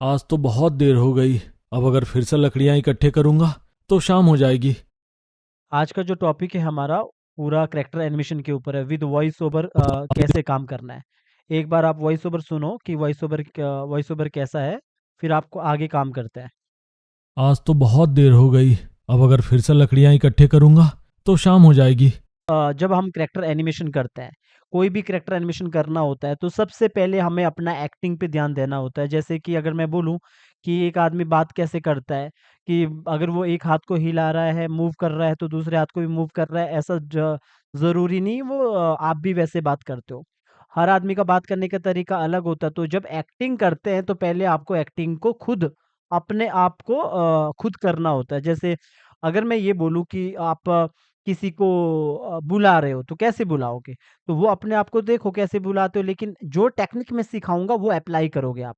आज तो बहुत देर हो गई। अब अगर फिर से लकड़ियां इकट्ठे करूंगा तो शाम हो जाएगी। आज का जो टॉपिक है हमारा पूरा करेक्टर एनिमेशन के ऊपर है विद वॉइस ओवर कैसे काम करना है। एक बार आप वॉइस ओवर सुनो कि वॉइस ओवर कैसा है, फिर आपको आगे काम करता है। आज तो बहुत देर हो गई। अब अगर फिर से लकड़ियां इकट्ठे करूंगा तो शाम हो जाएगी। जब हम करेक्टर एनिमेशन करते हैं, कोई भी करेक्टर एनिमेशन करना होता है तो सबसे पहले हमें अपना एक्टिंग पे ध्यान देना होता है। जैसे कि अगर मैं बोलूँ कि एक आदमी बात कैसे करता है, कि अगर वो एक हाथ को हिला रहा है, मूव कर रहा है, तो दूसरे हाथ को भी मूव कर रहा है, ऐसा ज़रूरी नहीं वो आप भी वैसे बात करते हो। हर आदमी का बात करने का तरीका अलग होता है, तो जब एक्टिंग करते हैं तो पहले आपको एक्टिंग को खुद अपने आप को खुद करना होता है। जैसे अगर मैं ये बोलूँ कि आप किसी को बुला रहे हो तो कैसे बुलाओगे? तो वो अपने आप को देखो कैसे बुलाते हो, लेकिन जो टेक्निक मैं सिखाऊँगा वो अप्लाई करोगे आप,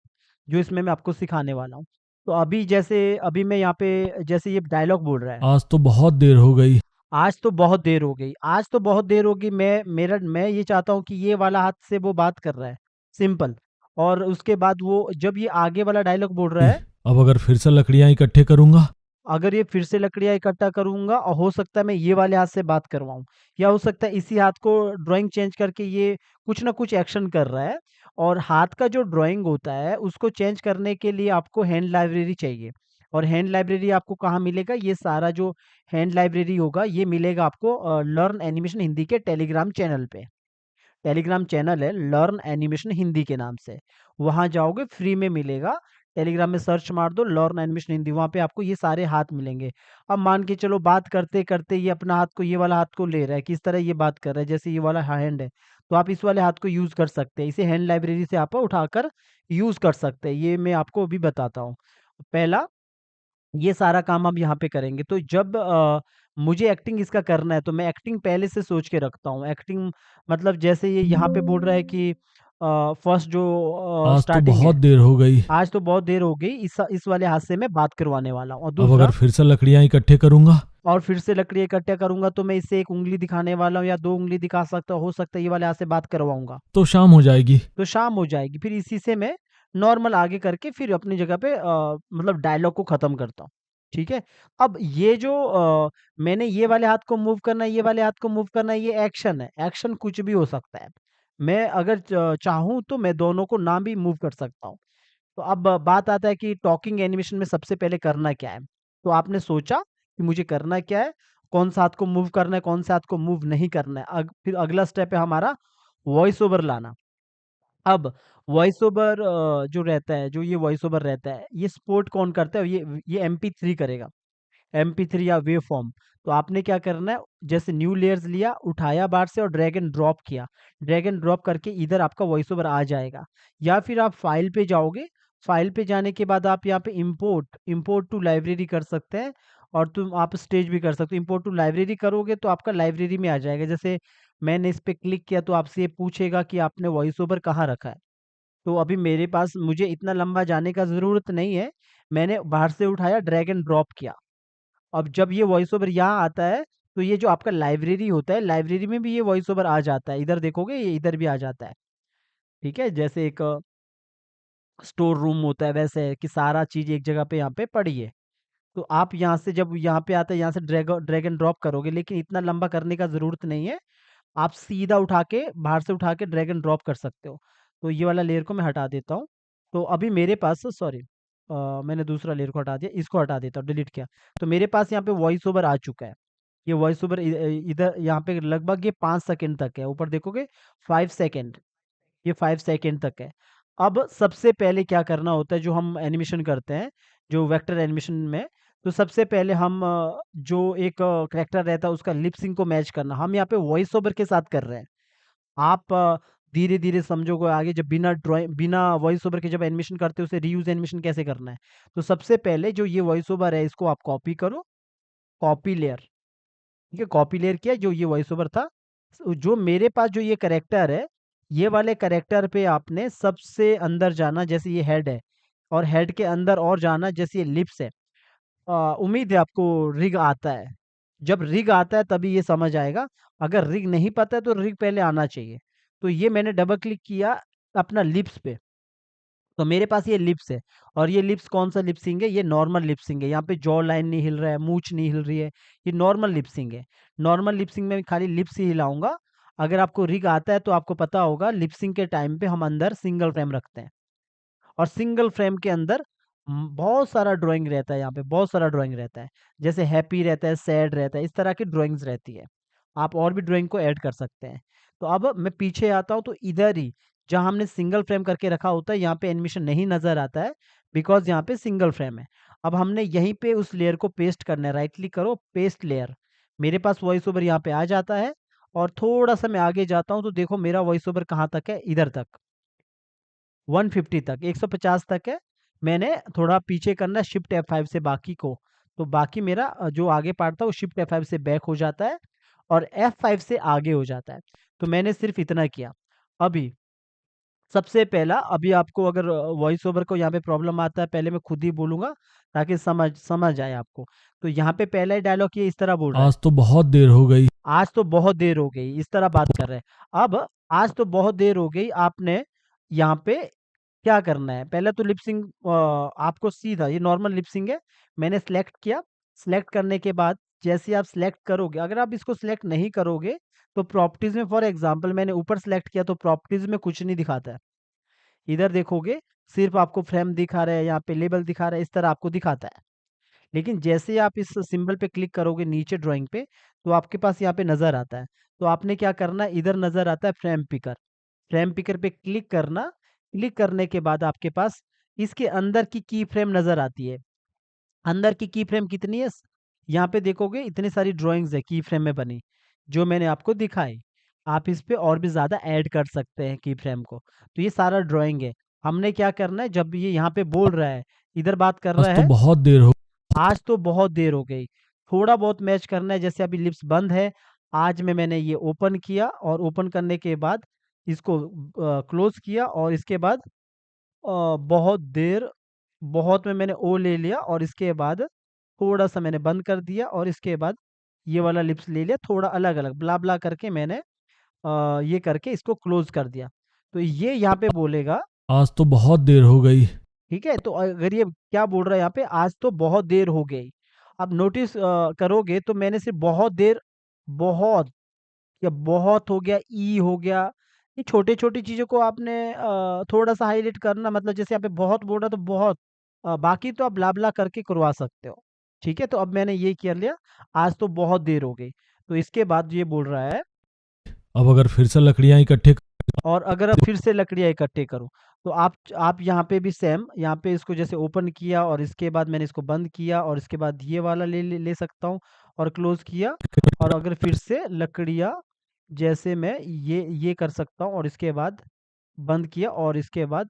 जो इसमें मैं आपको सिखाने वाला हूँ। तो अभी मैं यहाँ पे जैसे ये डायलॉग बोल रहा है, आज तो बहुत देर हो गई। आज तो बहुत देर हो गई, आज तो बहुत देर होगी। मैं ये चाहता हूँ कि ये वाला हाथ से वो बात कर रहा है, सिंपल। और उसके बाद वो जब ये आगे वाला डायलॉग बोल रहा है, अब अगर फिर से लकड़ियां इकट्ठे करूंगा। अगर ये फिर से लकड़ियाँ इकट्ठा करूँगा और हो सकता है मैं ये वाले हाथ से बात करवाऊँ, या हो सकता है इसी हाथ को ड्राइंग चेंज करके ये कुछ ना कुछ एक्शन कर रहा है। और हाथ का जो ड्राइंग होता है उसको चेंज करने के लिए आपको हैंड लाइब्रेरी चाहिए। और हैंड लाइब्रेरी आपको कहाँ मिलेगा? ये सारा जो हैंड लाइब्रेरी होगा ये मिलेगा आपको लर्न एनिमेशन हिंदी के टेलीग्राम चैनल पे। टेलीग्राम चैनल है लर्न एनिमेशन हिंदी के नाम से। वहाँ जाओगे फ्री में मिलेगा। टेलीग्राम में सर्च मार दो लर्न एनिमेशन हिंदी, वहाँ पे आपको ये सारे हाथ मिलेंगे। अब मान के चलो बात करते करते ये अपना हाथ को ये वाला हाथ को ले रहा है, किस तरह ये बात कर रहा है, जैसे ये वाला हैंड है, तो आप इस वाले हाथ को यूज कर सकते हैं। इसे हैंड लाइब्रेरी से आप उठाकर यूज कर सकते हैं। ये मैं आपको अभी बताता हूँ। पहला, ये सारा काम हम यहाँ पे करेंगे। तो जब मुझे एक्टिंग इसका करना है तो मैं एक्टिंग पहले से सोच के रखता हूँ। एक्टिंग मतलब जैसे ये यहाँ पे बोल रहा है कि फर्स्ट जो आज तो स्टार्टिंग बहुत है, देर हो गई। आज तो बहुत देर हो गई, इस वाले हाथ से मैं बात करवाने वाला हूँ। और अब अगर दूसरा, फिर से लकड़ियां इकट्ठे करूंगा और फिर से लकड़ी इकट्ठा करूंगा तो मैं इससे एक उंगली दिखाने वाला हूँ या दो उंगली दिखा सकता हूँ, हो सकता है ये वाले हाथ से बात करवाऊंगा। तो शाम हो जाएगी। तो शाम हो जाएगी, फिर इसी से मैं नॉर्मल आगे करके फिर अपनी जगह पे मतलब डायलॉग को खत्म करता हूँ। ठीक है। अब ये जो मैंने ये वाले हाथ को मूव करना है, ये वाले हाथ को मूव करना है, ये एक्शन है। एक्शन कुछ भी हो सकता है। मैं अगर चाहूँ तो मैं दोनों को ना भी मूव कर सकता हूँ। तो अब बात आता है कि टॉकिंग एनिमेशन में सबसे पहले करना क्या है। तो आपने सोचा कि मुझे करना क्या है, कौन सा हाथ को मूव करना है, कौन सा हाथ को मूव नहीं करना है। फिर अगला स्टेप है हमारा वॉइस ओवर लाना। अब वॉइस ओवर जो रहता है, जो ये वॉइस ओवर रहता है, ये सपोर्ट कौन करता है? ये MP3 करेगा, MP3 या वेव फॉर्म। तो आपने क्या करना है, जैसे न्यू लेयर्स लिया, उठाया बाहर से और ड्रैग एंड ड्रॉप किया। ड्रैग एंड ड्रॉप करके इधर आपका वॉइस ओवर आ जाएगा। या फिर आप फाइल पे जाओगे, फाइल पे जाने के बाद आप यहाँ पे इंपोर्ट इंपोर्ट टू लाइब्रेरी कर सकते हैं। और तुम आप स्टेज भी कर सकते हो। इंपोर्ट टू लाइब्रेरी करोगे तो आपका लाइब्रेरी में आ जाएगा। जैसे मैंने इस पे क्लिक किया तो आपसे ये पूछेगा कि आपने वॉइस ओवर कहाँ रखा है। तो अभी मेरे पास, मुझे इतना लंबा जाने का ज़रूरत नहीं है। मैंने बाहर से उठाया, ड्रैग एंड ड्रॉप किया। अब जब ये वॉइस ओवर यहाँ आता है तो ये जो आपका लाइब्रेरी होता है, लाइब्रेरी में भी ये वॉइस ओवर आ जाता है। इधर देखोगे ये इधर भी आ जाता है। ठीक है, जैसे एक स्टोर रूम होता है वैसे है कि सारा चीज़ एक जगह पे यहाँ पे पड़ी है। तो आप यहाँ से जब यहाँ पे आते हैं, यहाँ से ड्रैग एंड ड्रॉप करोगे, लेकिन इतना लंबा करने का ज़रूरत नहीं है। आप सीधा उठा के बाहर से उठा के ड्रैग एंड ड्रॉप कर सकते हो। तो ये वाला लेयर को मैं हटा देता हूँ। तो अभी मेरे पास, सॉरी, मैंने दूसरा लेयर को हटा दिया, इसको हटा देता हूँ, डिलीट किया। तो मेरे पास यहाँ पे वॉइस ओवर आ चुका है। ये वॉइस ओवर इधर यहाँ पे लगभग ये 5 सेकंड तक है। ऊपर देखोगे 5 सेकंड, ये 5 सेकंड तक है। अब सबसे पहले क्या करना होता है, जो हम एनिमेशन करते हैं, जो वेक्टर एनिमेशन में, तो सबसे पहले हम जो एक करेक्टर रहता है उसका लिप सिंक को मैच करना। हम यहाँ पे वॉइस ओवर के साथ कर रहे हैं। आप धीरे धीरे समझोगे आगे, जब बिना वॉइस ओवर के जब एनिमेशन करते हो उसे रीयूज एनिमेशन कैसे करना है। तो सबसे पहले जो ये वॉइस ओवर है इसको आप कॉपी करो, कॉपी लेयर। ठीक है, कॉपी लेयर किया, जो ये वॉइस ओवर था, जो मेरे पास जो ये करेक्टर है, ये वाले करेक्टर पे आपने सबसे अंदर जाना, जैसे ये हेड है, और हेड के अंदर और जाना, जैसे ये लिप्स है। उम्मीद है आपको रिग आता है। जब रिग आता है तभी ये समझ आएगा। अगर रिग नहीं पता है तो रिग पहले आना चाहिए। तो ये मैंने डबल क्लिक किया अपना लिप्स पे। तो मेरे पास ये लिप्स है, और ये लिप्स कौन सा लिप्सिंग है, ये नॉर्मल लिप्सिंग है। यहाँ पे जॉ लाइन नहीं हिल रहा है, मूंछ नहीं हिल रही है, ये नॉर्मल लिप्सिंग है। नॉर्मल लिप्सिंग में खाली लिप्स ही हिलाऊंगा। अगर आपको रिग आता है तो आपको पता होगा, लिप्सिंग के टाइम पे हम अंदर सिंगल फ्रेम रखते हैं, और सिंगल फ्रेम के अंदर बहुत सारा ड्राइंग रहता है। यहाँ पे बहुत सारा ड्राइंग रहता है, जैसे हैप्पी रहता है, सैड रहता है, इस तरह की ड्राइंग्स रहती है। आप और भी ड्राइंग को ऐड कर सकते हैं। तो अब मैं पीछे आता हूँ, तो इधर ही जहाँ हमने सिंगल फ्रेम करके रखा होता है, यहाँ पे एनिमेशन नहीं नजर आता है, बिकॉज यहाँ पे सिंगल फ्रेम है। अब हमने यहीं पे उस लेयर को पेस्ट करना है, राइट क्लिक करो, पेस्ट लेयर। मेरे पास वॉइस ओवर यहाँ पे आ जाता है, और थोड़ा सा मैं आगे जाता हूँ, तो देखो मेरा वॉइस ओवर कहाँ तक है, इधर तक 150 तक, 150 तक है। मैंने थोड़ा पीछे करना है, शिफ्ट F5 से बाकी को। तो बाकी मेरा जो आगे पार्ट था वो शिफ्ट F5 से बैक हो जाता है, और F5 से आगे हो जाता है। तो मैंने सिर्फ इतना किया। अभी सबसे पहला, अभी आपको अगर वॉइस ओवर को यहाँ पे प्रॉब्लम आता है, पहले मैं खुद ही बोलूंगा ताकि समझ समझ आए आपको। तो यहाँ पे पहला ही डायलॉग ये इस तरह बोल रहा है, आज तो बहुत देर हो गई। आज तो बहुत देर हो गई, इस तरह बात कर रहे हैं। अब आज तो बहुत देर हो गई, आपने यहाँ पे क्या करना है, पहले तो लिपसिंग आपको सीधा, ये नॉर्मल लिपसिंग है, मैंने सेलेक्ट किया। सेलेक्ट करने के बाद जैसे आप सेलेक्ट करोगे, अगर आप इसको सेलेक्ट नहीं करोगे तो प्रॉपर्टीज में, फॉर एग्जांपल मैंने ऊपर सेलेक्ट किया तो प्रॉपर्टीज में कुछ नहीं दिखाता है। इधर देखोगे सिर्फ आपको फ्रेम दिखा रहा है, यहाँ पे लेबल दिखा रहा है, इस तरह आपको दिखाता है। लेकिन जैसे आप इस सिंबल पे क्लिक करोगे नीचे ड्राइंग पे, तो आपके पास यहाँ पे नजर आता है। तो आपने क्या करना है, इधर नजर आता है फ्रेम पिकर, फ्रेम पिकर पे क्लिक करना। क्लिक करने के बाद आपके पास इसके अंदर की फ्रेम नजर आती है। अंदर की फ्रेम कितनी है, यहाँ पे देखोगे इतनी सारी ड्राइंग्स है की फ्रेम में बनी, जो मैंने आपको दिखाई। आप इस पे और भी ज्यादा ऐड कर सकते हैं की फ्रेम को। तो ये सारा ड्राइंग है। हमने क्या करना है, जब ये यहाँ पे बोल रहा है, इधर बात कर आज रहा तो है, बहुत देर हो आज तो बहुत देर हो गई, थोड़ा बहुत मैच करना है। जैसे अभी लिप्स बंद है, आज में मैंने ये ओपन किया, और ओपन करने के बाद इसको क्लोज किया, और इसके बाद बहुत देर, बहुत में मैंने ओ ले लिया, और इसके बाद थोड़ा सा मैंने बंद कर दिया, और इसके बाद ये वाला लिप्स ले लिया, थोड़ा अलग अलग ब्ला ब्ला करके मैंने ये करके इसको क्लोज कर दिया। तो ये यहाँ पे बोलेगा, आज तो बहुत देर हो गई। ठीक है। तो अगर ये क्या बोल रहा है यहाँ पे, आज तो बहुत देर हो गई। अब नोटिस करोगे तो मैंने सिर्फ बहुत देर, बहुत, या बहुत हो गया, ई हो गया, ये छोटे छोटी चीजों को आपने थोड़ा सा हाईलाइट करना, मतलब जैसे यहाँ पे बहुत बोल रहा तो बहुत, बाकी तो आप ब्ला ब्ला करके करवा सकते हो। ठीक है, तो अब मैंने ये कर लिया, आज तो बहुत देर हो गई। तो इसके बाद ये बोल रहा है, अब अगर फिर से लकड़ियां इकट्ठे और अगर अब फिर से लकड़ियाँ इकट्ठे करूँ, तो आप यहाँ पे भी सेम, यहाँ पे इसको जैसे ओपन किया, और इसके बाद मैंने इसको बंद किया, और इसके बाद ये वाला ले सकता हूँ, और क्लोज किया। और अगर फिर से लकड़ियाँ, जैसे मैं ये कर सकता हूँ, और इसके बाद बंद किया, और इसके बाद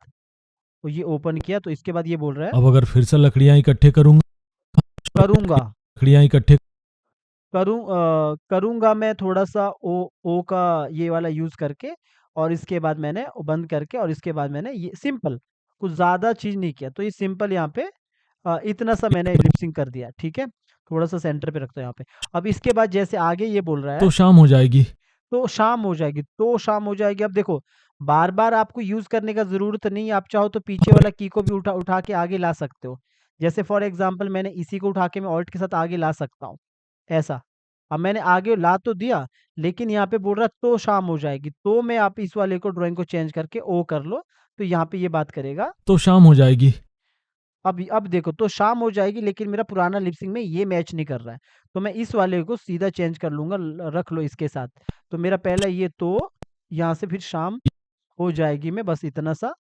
ये ओपन किया। तो इसके बाद ये बोल रहा है, अब अगर फिर से लकड़ियां इकट्ठे करूंगा, करूँगा, लकड़ियां इकट्ठे करूँगा मैं थोड़ा सा ओ का ये वाला यूज़ करके, और इसके बाद मैंने वो बंद करके, और इसके बाद मैंने ये सिंपल, कुछ ज़्यादा चीज़ नहीं किया। तो ये सिंपल यहाँ पे इतना सा मैंने लिपसिंग कर दिया, ठीक है। थोड़ा सा सेंटर पे रखता हूँ यहाँ पे। अब इसके बाद जैसे आगे ये बोल रहा है, तो शाम हो जाएगी। तो शाम हो जाएगी, तो शाम हो जाएगी। अब देखो, बार बार आपको यूज करने का जरूरत नहीं है, आप चाहो तो पीछे वाला की को भी उठा उठा के आगे ला सकते हो। जैसे फॉर एग्जाम्पल मैंने इसी को उठा के मैं ऑल्ट के साथ आगे ला सकता हूँ, ऐसा। अब मैंने आगे ला तो दिया, लेकिन यहाँ पे बोल रहा तो शाम हो जाएगी, तो मैं आप इस वाले को ड्राइंग को चेंज करके ओ कर लो, तो यहाँ पे ये बात करेगा। तो शाम हो जाएगी। अब देखो, तो शाम हो जाएगी, लेकिन मेरा पुराना लिपसिंग में ये मैच नहीं कर रहा है, तो मैं इस वाले को सीधा चेंज कर लूंगा, रख लो इसके साथ। तो मेरा पहला ये, तो यहाँ से फिर शाम हो जाएगी में बस इतना सा।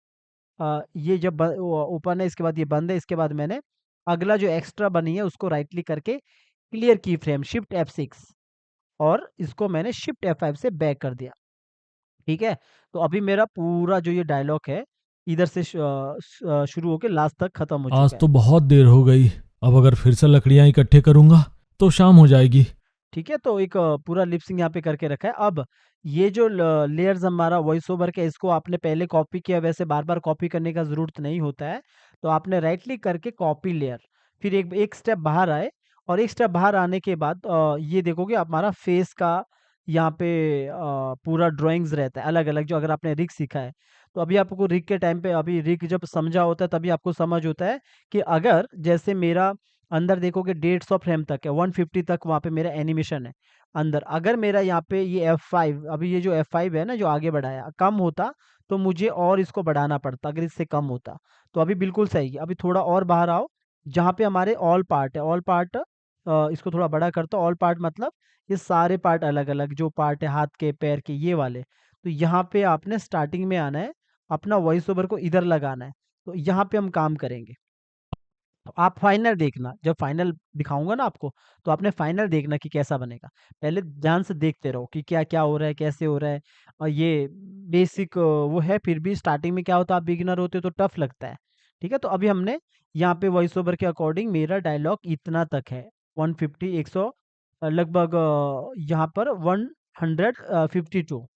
ये जब ओपन है, इसके बाद ये बंद है, इसके बाद मैंने अगला जो एक्स्ट्रा बनी है उसको राइट क्लिक करके क्लियर की फ्रेम, शिफ्ट F6, और इसको मैंने शिफ्ट F5 से बैक कर दिया। ठीक है, तो अभी मेरा पूरा जो ये डायलॉग है, इधर से शुरू होके लास्ट तक खत्म हो आज चुका है। तो बहुत देर हो गई। अब अगर फिर से लकड़ियां इकट्ठे करूंगा तो शाम हो जाएगी। ठीक है, तो एक पूरा लिपसिंग यहाँ पे करके रखा है। अब ये जो लेयर्स हमारा वॉइस ओवर का, इसको आपने पहले कॉपी किया, वैसे बार बार कॉपी करने का जरूरत नहीं होता है। तो आपने राइट क्लिक करके कॉपी लेयर, फिर एक स्टेप बाहर आए, और एक स्टेप बाहर आने के बाद ये देखोगे हमारा फेस का यहाँ पे पूरा ड्राइंग्स रहता है अलग अलग, जो अगर आपने रिग सीखा है तो अभी आपको रिग के टाइम पे, अभी रिग जब समझा होता है तभी आपको समझ होता है कि अगर जैसे मेरा अंदर देखोगे 150 फ्रेम तक है, 150 तक वहाँ पे मेरा एनिमेशन है अंदर। अगर मेरा यहाँ पे ये F5, अभी ये जो F5 है ना जो आगे बढ़ाया, कम होता तो मुझे और इसको बढ़ाना पड़ता, अगर इससे कम होता तो अभी बिल्कुल सही है। अभी थोड़ा और बाहर आओ, जहाँ पे हमारे ऑल पार्ट है, ऑल पार्ट इसको थोड़ा बड़ा करता हूँ। ऑल पार्ट मतलब ये सारे पार्ट अलग अलग जो पार्ट है, हाथ के पैर के ये वाले। तो यहाँ पे आपने स्टार्टिंग में आना है, अपना वॉइस ओवर को इधर लगाना है, तो यहाँ पे हम काम करेंगे। तो आप फाइनल देखना, जब फाइनल दिखाऊंगा ना आपको, तो आपने फाइनल देखना कि कैसा बनेगा। पहले ध्यान से देखते रहो कि क्या क्या हो रहा है, कैसे हो रहा है। और ये बेसिक वो है, फिर भी स्टार्टिंग में क्या होता है, आप बिगिनर होते हो तो टफ लगता है। ठीक है, तो अभी हमने यहाँ पे वॉइस ओवर के अकॉर्डिंग मेरा डायलॉग इतना तक है, 150, 100, लगभग यहाँ पर 152,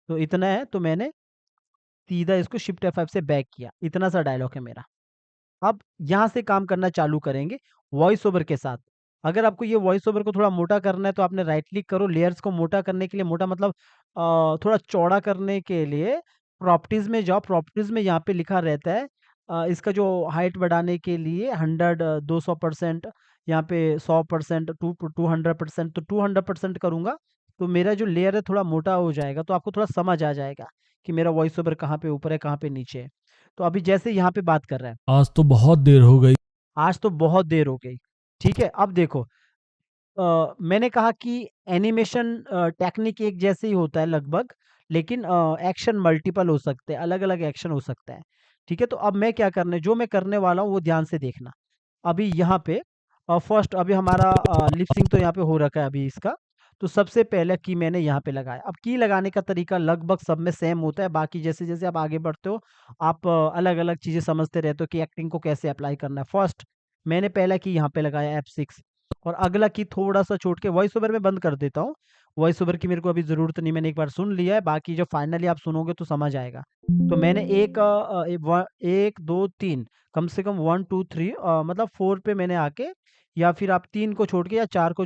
तो इतना है। तो मैंने सीधा इसको शिफ्ट F5 से बैक किया, इतना सा डायलॉग है मेरा। अब यहाँ से काम करना चालू करेंगे वॉइस ओवर के साथ। अगर आपको ये वॉइस ओवर को थोड़ा मोटा करना है तो आपने राइट क्लिक करो, लेयर्स को मोटा करने के लिए, मोटा मतलब थोड़ा चौड़ा करने के लिए प्रॉपर्टीज में जाओ। प्रॉपर्टीज में यहाँ पे लिखा रहता है इसका जो हाइट बढ़ाने के लिए 100, 200%, यहाँ पे 100%, 200%, तो 200% करूंगा तो मेरा जो लेयर है थोड़ा मोटा हो जाएगा, तो आपको थोड़ा समझ आ जाएगा कि मेरा वॉइस ओवर कहाँ पे ऊपर है कहाँ पे नीचे है। तो अभी जैसे यहाँ पे बात कर रहा है, आज तो बहुत देर हो गई। आज तो बहुत देर हो गई। ठीक है, अब देखो, मैंने कहा कि एनिमेशन टेक्निक एक जैसे ही होता है लगभग, लेकिन एक्शन मल्टीपल हो सकते हैं, अलग अलग एक्शन हो सकता है। ठीक है, तो अब मैं क्या करने, जो मैं करने वाला हूँ वो ध्यान से देखना। अभी यहाँ पे फर्स्ट, अभी हमारा लिपसिंग तो यहाँ पे हो रखा है अभी इसका। तो सबसे पहले की मैंने यहाँ पे लगाया। अब की लगाने का तरीका लगभग सब में सेम होता है, बाकी जैसे जैसे आप आगे बढ़ते हो आप अलग अलग चीजें समझते रहते हो कि एक्टिंग को कैसे अप्लाई करना है। फर्स्ट मैंने पहला की यहाँ पे लगाया F6, और अगला की थोड़ा सा छोड़ के वॉइस ओवर में बंद कर देता हूँ। वॉइस ओवर की मेरे को अभी जरूरत नहीं, मैंने एक बार सुन लिया है, बाकी जब फाइनली आप सुनोगे तो समझ आएगा। तो मैंने एक दो तीन, कम से कम 1 2 3, मतलब 4 पे मैंने आके, या फिर आप 3 को छोड़ के या 4 को,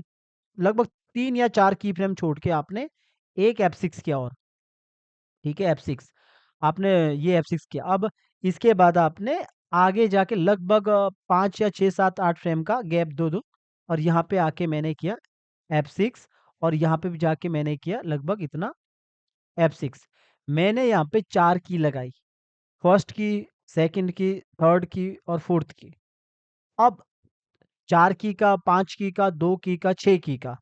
लगभग 3 या 4 की फ्रेम छोड़ के आपने एक F6 किया और, ठीक है, F6 आपने ये F6 किया। अब इसके बाद आपने आगे जाके लगभग 5 या 6 7 8 फ्रेम का गैप दो दो, और यहाँ पे आके मैंने किया F6, और यहाँ पे भी जाके मैंने किया लगभग इतना F6। मैंने यहाँ पे 4 की लगाई, फर्स्ट की, सेकंड की, थर्ड की और फोर्थ की। अब 4 की का, 5 की का, 2 की का, 6 की का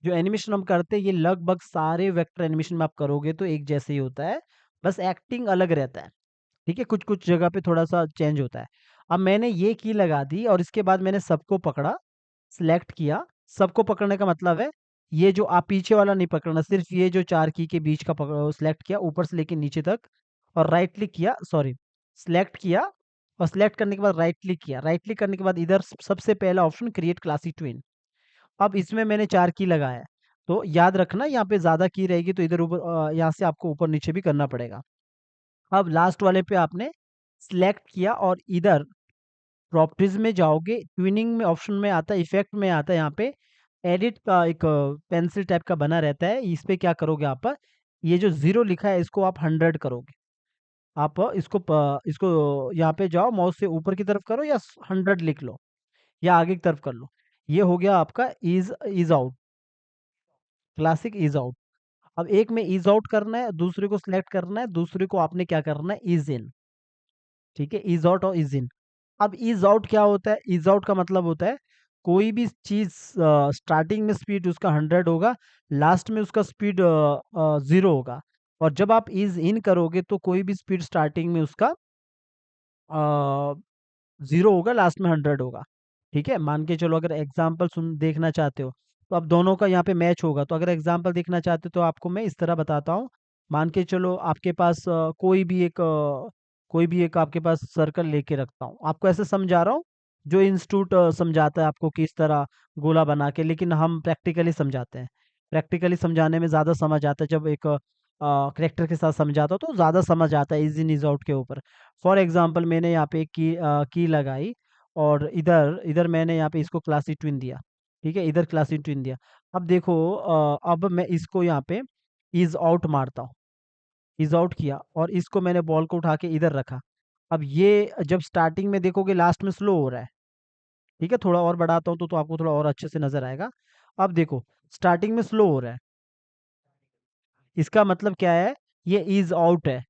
जो एनिमेशन हम करते हैं, ये लगभग सारे वेक्टर एनिमेशन में आप करोगे तो एक जैसे ही होता है, बस एक्टिंग अलग रहता है। ठीक है, कुछ कुछ जगह पे थोड़ा सा चेंज होता है। अब मैंने ये की लगा दी और इसके बाद मैंने सबको पकड़ा, सिलेक्ट किया। सबको पकड़ने का मतलब है ये जो आप पीछे वाला नहीं पकड़ना, सिर्फ ये जो 4 की के बीच का सिलेक्ट किया ऊपर से लेके नीचे तक, और राइट क्लिक किया, सॉरी, सिलेक्ट किया, और सिलेक्ट करने के बाद राइट क्लिक किया। राइट क्लिक करने के बाद इधर सबसे पहला ऑप्शन क्रिएट क्लासिक ट्विन। अब इसमें मैंने 4 की लगाया है, तो याद रखना यहाँ पे ज्यादा की रहेगी तो इधर ऊपर, यहाँ से आपको ऊपर नीचे भी करना पड़ेगा। अब लास्ट वाले पे आपने सिलेक्ट किया और इधर प्रॉपर्टीज में जाओगे, ट्विनिंग में ऑप्शन में आता है, इफेक्ट में आता है, यहाँ पे एडिट का एक पेंसिल टाइप का बना रहता है, इस पे क्या करोगे आप, ये जो 0 लिखा है इसको आप 100 करोगे। आप इसको यहाँ पे जाओ, माउस से ऊपर की तरफ करो या 100 लिख लो, या आगे की तरफ कर लो। ये हो गया आपका is out, classic is out. अब एक में इज आउट करना है, दूसरे को सिलेक्ट करना है, दूसरे को आपने क्या करना है, इज इन। ठीक है, इज आउट और इज इन। अब इज आउट क्या होता है, इज आउट का मतलब होता है कोई भी चीज स्टार्टिंग में स्पीड उसका 100 होगा, लास्ट में उसका स्पीड 0 होगा, और जब आप इज इन करोगे तो कोई भी स्पीड स्टार्टिंग में उसका 0 होगा, लास्ट में 100 होगा। ठीक है, मान के चलो, अगर एग्जाम्पल सुन देखना चाहते हो तो अब दोनों का यहाँ पे मैच होगा। तो अगर एग्जाम्पल देखना चाहते हो तो आपको मैं इस तरह बताता हूँ। मान के चलो आपके पास कोई भी एक आपके पास सर्कल लेके रखता हूँ, आपको ऐसे समझा रहा हूँ, जो इंस्टीट्यूट समझाता है आपको कि इस तरह गोला बना के, लेकिन हम प्रैक्टिकली समझाते हैं। प्रैक्टिकली समझाने में ज़्यादा समझ आता है, जब एक करेक्टर के साथ समझाता हूँ तो ज़्यादा समझ आता है इज इन इज आउट के ऊपर। फॉर एग्जाम्पल मैंने यहाँ पे की लगाई, और इधर इधर मैंने यहाँ पे इसको क्लासिक ट्विन दिया। ठीक है, इधर क्लासिक ट्विन दिया। अब देखो अब मैं इसको यहाँ पे इज आउट मारता हूँ, इज आउट किया और इसको मैंने बॉल को उठा के इधर रखा। अब ये जब स्टार्टिंग में देखोगे लास्ट में स्लो हो रहा है, ठीक है, थोड़ा और बढ़ाता हूँ तो आपको थोड़ा और अच्छे से नजर आएगा। अब देखो स्टार्टिंग में स्लो हो रहा है, इसका मतलब क्या है, ये इज आउट है।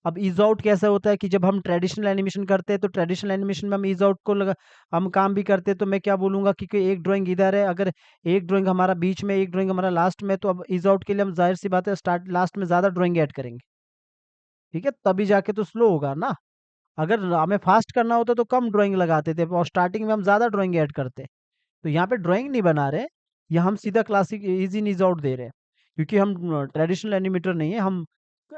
अब इज आउट कैसे होता है कि जब हम ट्रेडिशनल एनिमेशन करते हैं तो ट्रेडिशनल एनिमेशन में हम इज आउट को लगा हम काम भी करते हैं, तो मैं क्या बोलूंगा कि कोई एक ड्राइंग इधर है, अगर एक ड्राइंग हमारा बीच में एक ड्राइंग हमारा लास्ट में, तो अब इज आउट के लिए हम जाहिर सी बात है स्टार्ट लास्ट में ज्यादा ड्राइंग ऐड करेंगे, ठीक है, तभी जाके तो स्लो होगा ना। अगर हमें फास्ट करना होता तो कम ड्राइंग लगाते थे और स्टार्टिंग में हम ज्यादा ड्राइंग ऐड करते। तो यहाँ पे ड्राइंग नहीं बना रहे, या हम सीधा classic is in is out दे रहे हैं, क्योंकि हम ट्रेडिशनल एनिमेटर नहीं है, हम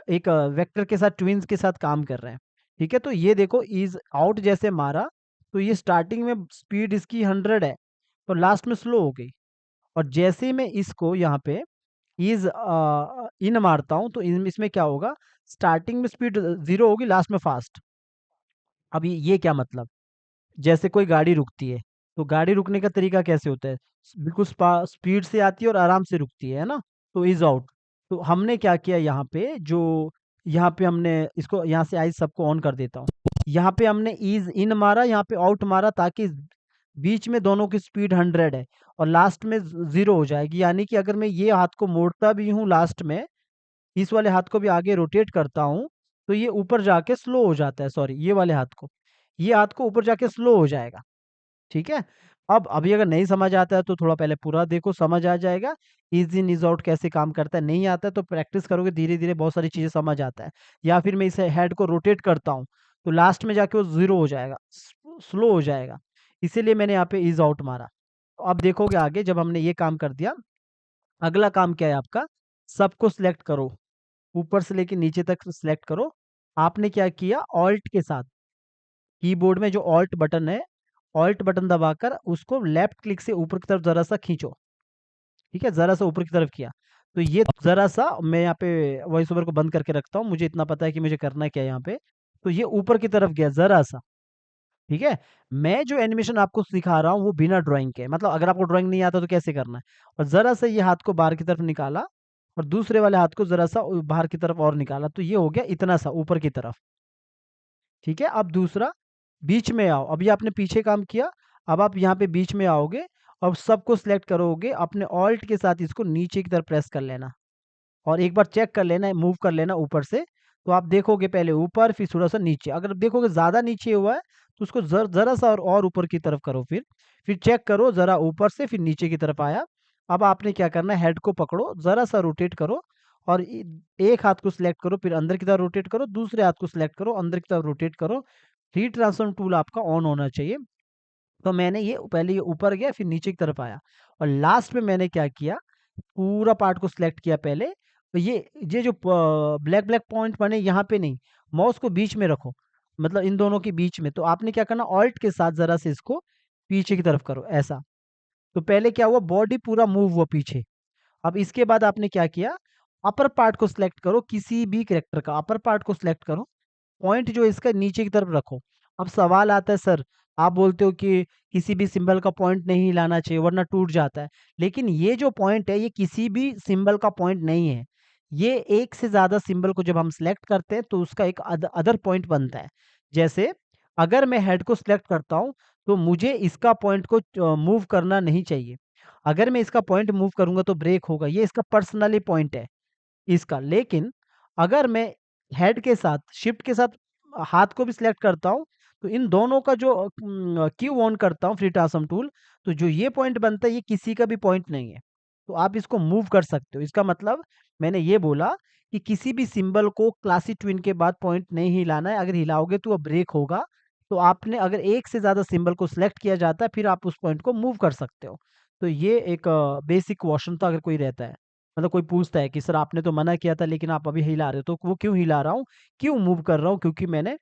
एक वेक्टर के साथ ट्विंस के साथ काम कर रहे हैं। ठीक है, तो ये देखो इज आउट जैसे मारा, तो ये स्टार्टिंग में स्पीड इसकी 100 है और लास्ट में स्लो हो गई। और जैसे ही मैं इसको यहाँ पे इज इन मारता हूँ तो इसमें क्या होगा, स्टार्टिंग में स्पीड 0 होगी, लास्ट में फास्ट। अब ये क्या मतलब, जैसे कोई गाड़ी रुकती है, तो गाड़ी रुकने का तरीका कैसे होता है, बिल्कुल स्पीड से आती है और आराम से रुकती है ना, तो इज आउट। तो हमने क्या किया यहाँ पे, जो यहाँ पे हमने इसको यहाँ से आई सबको ऑन कर देता हूँ, यहाँ पे हमने इज इन मारा, यहाँ पे आउट मारा, ताकि बीच में दोनों की स्पीड 100 है और लास्ट में 0 हो जाएगी। यानी कि अगर मैं ये हाथ को मोड़ता भी हूँ लास्ट में, इस वाले हाथ को भी आगे रोटेट करता हूँ, तो ये ऊपर जाके स्लो हो जाता है, सॉरी ये वाले हाथ को, ये हाथ को ऊपर जाके स्लो हो जाएगा। ठीक है, अब अभी अगर नहीं समझ आता है तो थोड़ा पहले पूरा देखो, समझ आ जाएगा। इज इन इज आउट कैसे काम करता है, नहीं आता है तो प्रैक्टिस करोगे धीरे धीरे बहुत सारी चीजें समझ आता है। या फिर मैं इस हेड को रोटेट करता हूँ तो लास्ट में जाके वो 0 हो जाएगा, स्लो हो जाएगा, इसीलिए मैंने यहाँ पे इज आउट मारा। तो अब देखोगे आगे जब हमने ये काम कर दिया, अगला काम क्या है आपका, सबको सिलेक्ट करो, ऊपर से लेके नीचे तक सिलेक्ट करो। आपने क्या किया, ऑल्ट के साथ कीबोर्ड में जो ऑल्ट बटन है, ऑल्ट बटन दबाकर उसको लेफ्ट क्लिक से ऊपर की तरफ जरा सा खींचो, ठीक है, जरा सा ऊपर की तरफ किया, तो ये जरा सा मैं यहाँ पे वॉइस ओवर को बंद करके रखता हूँ, मुझे इतना पता है कि मुझे करना क्या है यहाँ पे। तो ये ऊपर की तरफ गया जरा सा, ठीक है। मैं जो एनिमेशन आपको सिखा रहा हूँ वो बिना ड्राइंग के, मतलब अगर आपको ड्राइंग नहीं आता तो कैसे करना है, और जरा सा ये हाथ को बाहर की तरफ निकाला और दूसरे वाले हाथ को जरा सा बाहर की तरफ और निकाला, तो ये हो गया इतना सा ऊपर की तरफ। ठीक है, अब दूसरा, बीच में आओ, अभी आपने पीछे काम किया, अब आप यहाँ पे बीच में आओगे और सबको सिलेक्ट करोगे, अपने ऑल्ट के साथ इसको नीचे की तरफ प्रेस कर लेना और एक बार चेक कर लेना, मूव कर लेना ऊपर से। तो आप देखोगे पहले ऊपर फिर थोड़ा सा नीचे, अगर देखोगे ज्यादा नीचे हुआ है तो उसको जरा सा और ऊपर की तरफ करो, फिर चेक करो जरा ऊपर से फिर नीचे की तरफ आया। अब आपने क्या करना है, हेड को पकड़ो, जरा सा रोटेट करो और एक हाथ को सिलेक्ट करो, फिर अंदर की तरफ रोटेट करो, दूसरे हाथ को सिलेक्ट करो, अंदर की तरफ रोटेट करो। फ्री ट्रांसफॉर्म टूल आपका ऑन होना चाहिए। तो मैंने ये पहले ये ऊपर गया फिर नीचे की तरफ आया, और लास्ट में मैंने क्या किया, पूरा पार्ट को सिलेक्ट किया पहले। तो ये जो ब्लैक ब्लैक पॉइंट बने यहाँ पे नहीं, माउस को बीच में रखो, मतलब इन दोनों के बीच में। तो आपने क्या करना, ऑल्ट के साथ जरा से इसको पीछे की तरफ करो ऐसा। तो पहले क्या हुआ, बॉडी पूरा मूव हुआ पीछे। अब इसके बाद आपने क्या किया, अपर पार्ट को सिलेक्ट करो, किसी भी कैरेक्टर का अपर पार्ट को सिलेक्ट करो, पॉइंट जो इसका नीचे की तरफ रखो। अब सवाल आता है सर, आप बोलते हो कि किसी भी सिंबल का पॉइंट नहीं हिलाना चाहिए वरना टूट जाता है, लेकिन ये जो पॉइंट है ये किसी भी सिंबल का पॉइंट नहीं है। ये एक से ज्यादा सिंबल को जब हम सिलेक्ट करते हैं तो उसका एक अदर पॉइंट बनता है। जैसे अगर मैं हेड को सिलेक्ट करता हूं तो मुझे इसका पॉइंट को मूव करना नहीं चाहिए, अगर मैं इसका पॉइंट मूव करूंगा तो ब्रेक होगा, ये इसका पर्सनली पॉइंट है इसका। लेकिन अगर मैं हेड के साथ शिफ्ट के साथ हाथ को भी सिलेक्ट करता हूँ, तो इन दोनों का जो क्यू ऑन करता हूँ फ्री ट्रांसफॉर्म टूल, तो जो ये पॉइंट बनता है ये किसी का भी पॉइंट नहीं है, तो आप इसको मूव कर सकते हो। इसका मतलब मैंने ये बोला कि किसी भी सिंबल को क्लासिक ट्विन के बाद पॉइंट नहीं हिलाना है, अगर हिलाओगे तो वो ब्रेक होगा। तो आपने अगर एक से ज्यादा सिंबल को सिलेक्ट किया जाता है फिर आप उस पॉइंट को मूव कर सकते हो। तो ये एक बेसिक क्वेश्चन था, अगर कोई रहता है, मतलब कोई पूछता है कि सर आपने तो मना किया था लेकिन आप अभी हिला रहे हो, तो वो क्यों हिला रहा हूँ, क्यों मूव कर रहा हूँ, क्योंकि मैंने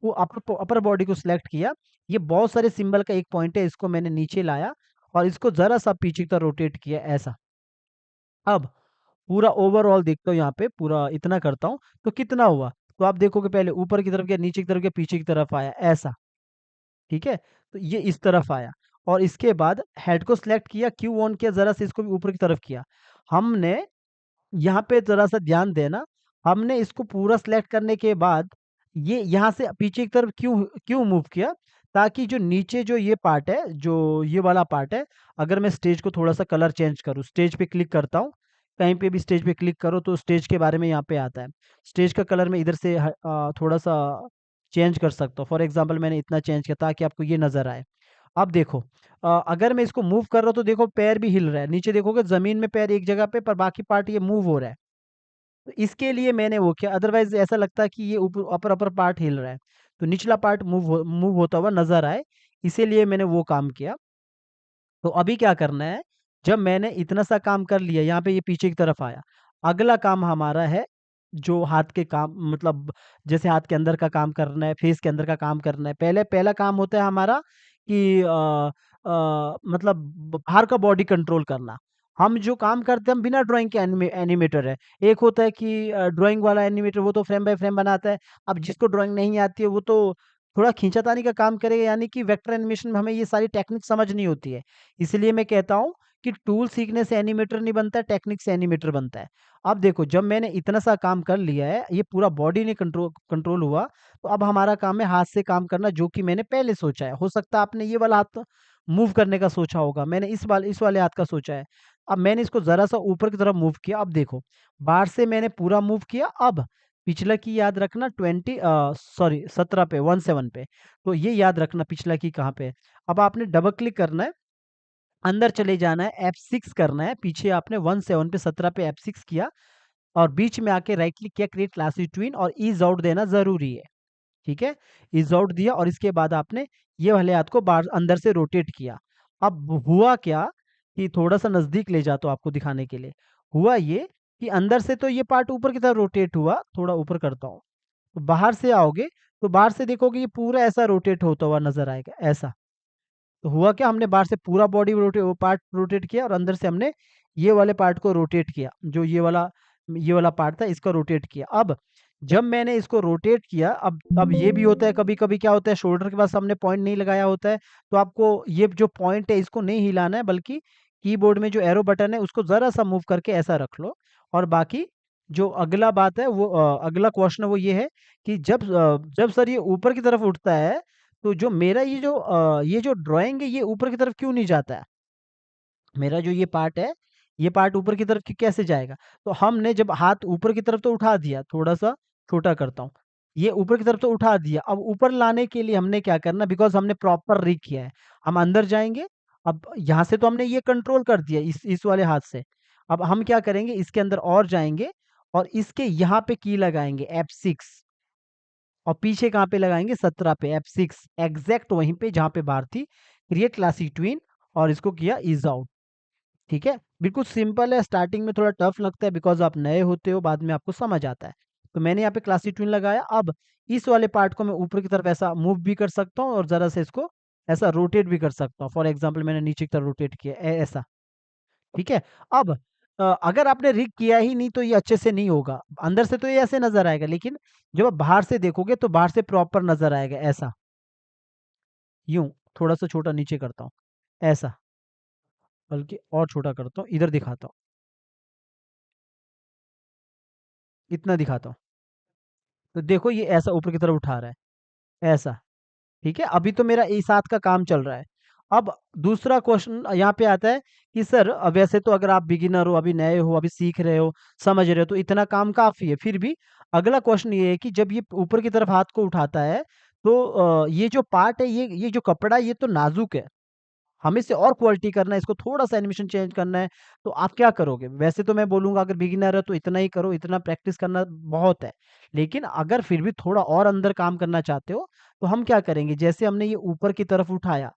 वो अपर बॉडी को सिलेक्ट किया। ये बहुत सारे सिंबल का एक पॉइंट है, इसको मैंने नीचे लाया और इसको जरा सा पीछे की तरफ रोटेट किया ऐसा। अब पूरा ओवरऑल देखता हूँ, यहाँ पे पूरा इतना करता हूँ तो कितना हुआ, तो आप देखोगे पहले ऊपर की तरफ गया, नीचे की तरफ गया, पीछे की तरफ आया ऐसा। ठीक है, तो ये इस तरफ आया। और इसके बाद हेड को सिलेक्ट किया, क्यू ऑन किया, ज़रा से इसको भी ऊपर की तरफ किया। हमने यहाँ पे ज़रा-सा ध्यान देना, हमने इसको पूरा सिलेक्ट करने के बाद ये यहाँ से पीछे की तरफ क्यों क्यों मूव किया? ताकि जो नीचे जो ये पार्ट है, जो ये वाला पार्ट है, अगर मैं स्टेज को थोड़ा-सा कलर चेंज करूँ, स्टेज पे क्लिक करता हूँ, कहीं पे भी स्टेज पे क्लिक करो तो स्टेज के बारे में यहाँ पे आता है। स्टेज का कलर मैं इधर से थोड़ा-सा चेंज कर सकता हूँ। फॉर एग्ज़ाम्पल मैंने इतना चेंज किया ताकि आपको ये नज़र आए। अब देखो, अगर मैं इसको मूव कर रहा हूँ तो देखो पैर भी हिल रहा है। नीचे देखोगे ज़मीन में पैर एक जगह पे, पर बाकी पार्ट ये मूव हो रहा है। तो इसके लिए मैंने वो किया, अदरवाइज़ ऐसा लगता है कि ये ऊपर अपर पार्ट हिल रहा है। तो निचला पार्ट मूव होता हुआ नज़र आए, इसीलिए मैंने वो काम किया। तो अभी क्या करना है, जब मैंने इतना सा काम कर लिया, यहाँ पे ये पीछे की तरफ आया। अगला काम हमारा है, जो हाथ के काम मतलब जैसे हाथ के अंदर का काम करना है, फेस के अंदर का काम करना है। पहला काम होता है हमारा कि मतलब बाहर का बॉडी कंट्रोल करना। हम जो काम करते हैं हम बिना ड्राइंग के एनिमेटर है। एक होता है कि ड्राइंग वाला एनिमेटर, वो तो फ्रेम बाय फ्रेम बनाता है। अब जिसको ड्राइंग नहीं आती है वो तो थोड़ा खींचातानी का काम करेगा, यानी कि वेक्टर एनिमेशन में हमें ये सारी टेक्निक समझनी होती है। इसलिए मैं कहता हूँ कि टूल सीखने से एनिमेटर नहीं बनता है, टेक्निक से एनिमेटर बनता है। अब देखो, जब मैंने इतना सा काम कर लिया है, ये पूरा बॉडी ने कंट्रोल कंट्रोल हुआ, तो अब हमारा काम है हाथ से काम करना, जो कि मैंने पहले सोचा है। हो सकता है आपने ये वाला हाथ मूव करने का सोचा होगा, मैंने इस वाले हाथ का सोचा है। अब मैंने इसको ज़रा सा ऊपर की तरफ मूव किया, अब देखो, बाहर से मैंने पूरा मूव किया। अब पिछला की याद रखना 17 पे, 17 पे। तो ये याद रखना पिछला की कहाँ पे है। अब आपने डबल क्लिक करना है, अंदर चले जाना है, F6 करना है। पीछे आपने 17 पे, 17 पे F6 किया और बीच में आके राइट क्लिक किया, क्रिएट क्लास बिटवीन, और ईज़ आउट देना ज़रूरी है। ठीक है? ईज़ आउट दिया और इसके बाद आपने ये वाले हाथ को बाहर अंदर से रोटेट किया। अब हुआ क्या कि थोड़ा-सा नज़दीक ले जाता हूँ आपको दिखाने के लिए। हुआ ये कि अंदर से तो ये पार्ट ऊपर की तरफ रोटेट हुआ, थोड़ा ऊपर करता हूँ। तो बाहर से आओगे, तो बाहर से देखोगे ये पूरा ऐसा रोटेट होता हुआ नज़र आएगा, ऐसा। तो हुआ क्या, हमने बाहर से पूरा बॉडी वो पार्ट रोटेट किया और अंदर से हमने ये वाले पार्ट को रोटेट किया, जो ये वाला पार्ट था इसको रोटेट किया। अब जब मैंने इसको रोटेट किया, अब ये भी होता है, कभी-कभी क्या होता है, शोल्डर के पास हमने पॉइंट नहीं लगाया होता है, तो आपको ये जो पॉइंट है इसको नहीं हिलाना है, बल्कि कीबोर्ड में जो एरो बटन है उसको ज़रा-सा मूव करके ऐसा रख लो। और बाकी जो अगला बात है वो अगला क्वेश्चन है वो ये है कि जब सर ये ऊपर की तरफ उठता है, तो जो मेरा ये जो ड्राइंग है ये ऊपर की तरफ क्यों नहीं जाता है? मेरा जो ये पार्ट है, ये पार्ट ऊपर की तरफ कैसे जाएगा? तो हमने जब हाथ ऊपर की तरफ तो उठा दिया, थोड़ा-सा छोटा करता हूँ। ये ऊपर की तरफ तो उठा दिया, अब ऊपर लाने के लिए हमने क्या करना, बिकॉज़ हमने प्रॉपर रिग किया है। हम अंदर जाएँगे, अब यहाँ से तो हमने ये कंट्रोल कर दिया इस वाले हाथ से। अब हम क्या करेंगे, इसके अंदर और जाएँगे और इसके यहाँ पे की लगाएँगे F6, और पीछे कहाँ पे लगाएँगे, 17 पे F6, एग्ज़ैक्ट वहीं पे जहाँ पे बार थी। क्रिएट क्लासिक ट्विन और इसको किया ईज़ आउट। ठीक है? बिल्कुल सिंपल है, स्टार्टिंग में थोड़ा टफ लगता है बिकॉज़ आप नए होते हो, बाद में आपको समझ आता है। तो मैंने यहाँ पे क्लासिक ट्विन लगाया, अब इस वाले पार्ट को मैं ऊपर की तरफ ऐसा मूव भी कर सकता हूँ और ज़रा-सा इसको ऐसा रोटेट भी कर सकता हूँ। फॉर एग्ज़ाम्पल मैंने नीचे की तरफ रोटेट किया ऐसा, ठीक है? अब अगर आपने रिग किया ही नहीं तो ये अच्छे से नहीं होगा। अंदर से तो ये ऐसे नज़र आएगा, लेकिन जब आप बाहर से देखोगे तो बाहर से प्रॉपर नज़र आएगा ऐसा, यूँ थोड़ा-सा छोटा नीचे करता हूँ, ऐसा, बल्कि और छोटा करता हूँ, इधर दिखाता हूँ, इतना दिखाता हूँ। तो देखो ये ऐसा ऊपर की तरफ उठा रहा है, ऐसा, ठीक है? अभी तो मेरा इस हाथ का काम चल रहा है। अब दूसरा क्वेश्चन यहाँ पे आता है कि सर वैसे तो अगर आप बिगिनर हो, अभी नए हो, अभी सीख रहे हो, समझ रहे हो, तो इतना काम काफ़ी है। फिर भी अगला क्वेश्चन ये है कि जब ये ऊपर की तरफ हाथ को उठाता है, तो ये जो पार्ट है, ये जो कपड़ा है, ये तो नाज़ुक है। हमें इसे और क्वालिटी करना है, इसको थोड़ा-सा एनिमेशन चेंज करना है, तो आप क्या करोगे? वैसे तो मैं बोलूँगा अगर बिगिनर है तो इतना ही करो, इतना प्रैक्टिस करना बहुत है। लेकिन अगर फिर भी थोड़ा और अंदर काम करना चाहते हो, तो हम क्या करेंगे? जैसे हमने ये ऊपर की तरफ उठाया,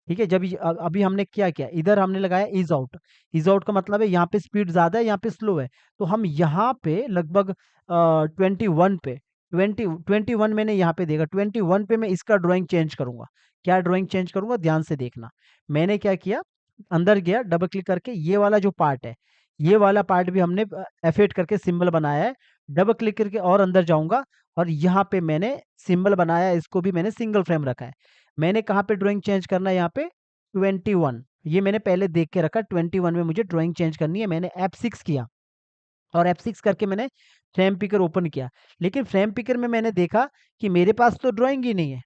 ठीक है? जब अभी हमने क्या किया? इधर हमने लगाया ईज़ आउट। ईज़ आउट का मतलब है यहाँ पे स्पीड ज़्यादा है, यहाँ पे स्लो है। तो हम यहाँ पे लगभग 21 पे 21 मैंने यहाँ पे देखा, 21 पे मैं इसका ड्राइंग चेंज करूँगा। क्या ड्राइंग चेंज करूँगा? ध्यान से देखना। मैंने क्या किया? अंदर गया, डबल क्लिक करके ये वाला जो पार्ट है, ये वाला पार्ट भी हमने F8 करके सिंबल बनाया है। डबल क्लिक करके और अंदर जाऊँगा और यहाँ पे मैंने सिंबल बनाया है, इसको भी मैंने सिंगल फ्रेम रखा है। मैंने कहाँ पे ड्राइंग चेंज करना है यहाँ पे? 21 ये मैंने पहले देख के रखा, 21 में मुझे ड्राइंग चेंज करनी है। मैंने F6 किया और F6 करके मैंने फ्रेम पिकर ओपन किया, लेकिन फ्रेम पिकर में मैंने देखा कि मेरे पास तो ड्राइंग ही नहीं है।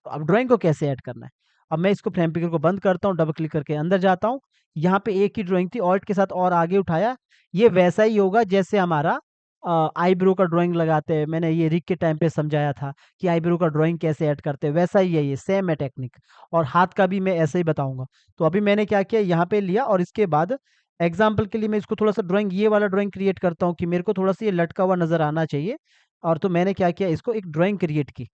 तो अब ड्राइंग को कैसे ऐड करना है? अब मैं इसको फ्रेम पिकर को बंद करता हूँ, डबल क्लिक करके अंदर जाता हूँ। यहाँ पे एक ही ड्राइंग थी, ऑल्ट के साथ और आगे उठाया। ये वैसा ही होगा जैसे हमारा आईब्रो का ड्राइंग लगाते हैं। मैंने ये रिक के टाइम पे समझाया था कि आईब्रो का ड्राइंग कैसे ऐड करते हैं, वैसा ही है, ये सेम है टेक्निक। और हाथ का भी मैं ऐसे ही बताऊंगा। तो अभी मैंने क्या किया, यहाँ पे लिया और इसके बाद एग्जाम्पल के लिए मैं इसको थोड़ा सा ड्राइंग, ये वाला ड्राइंग क्रिएट करता हूँ कि मेरे को थोड़ा सा ये लटका हुआ नजर आना चाहिए। और तो मैंने क्या किया, इसको एक ड्राइंग क्रिएट की।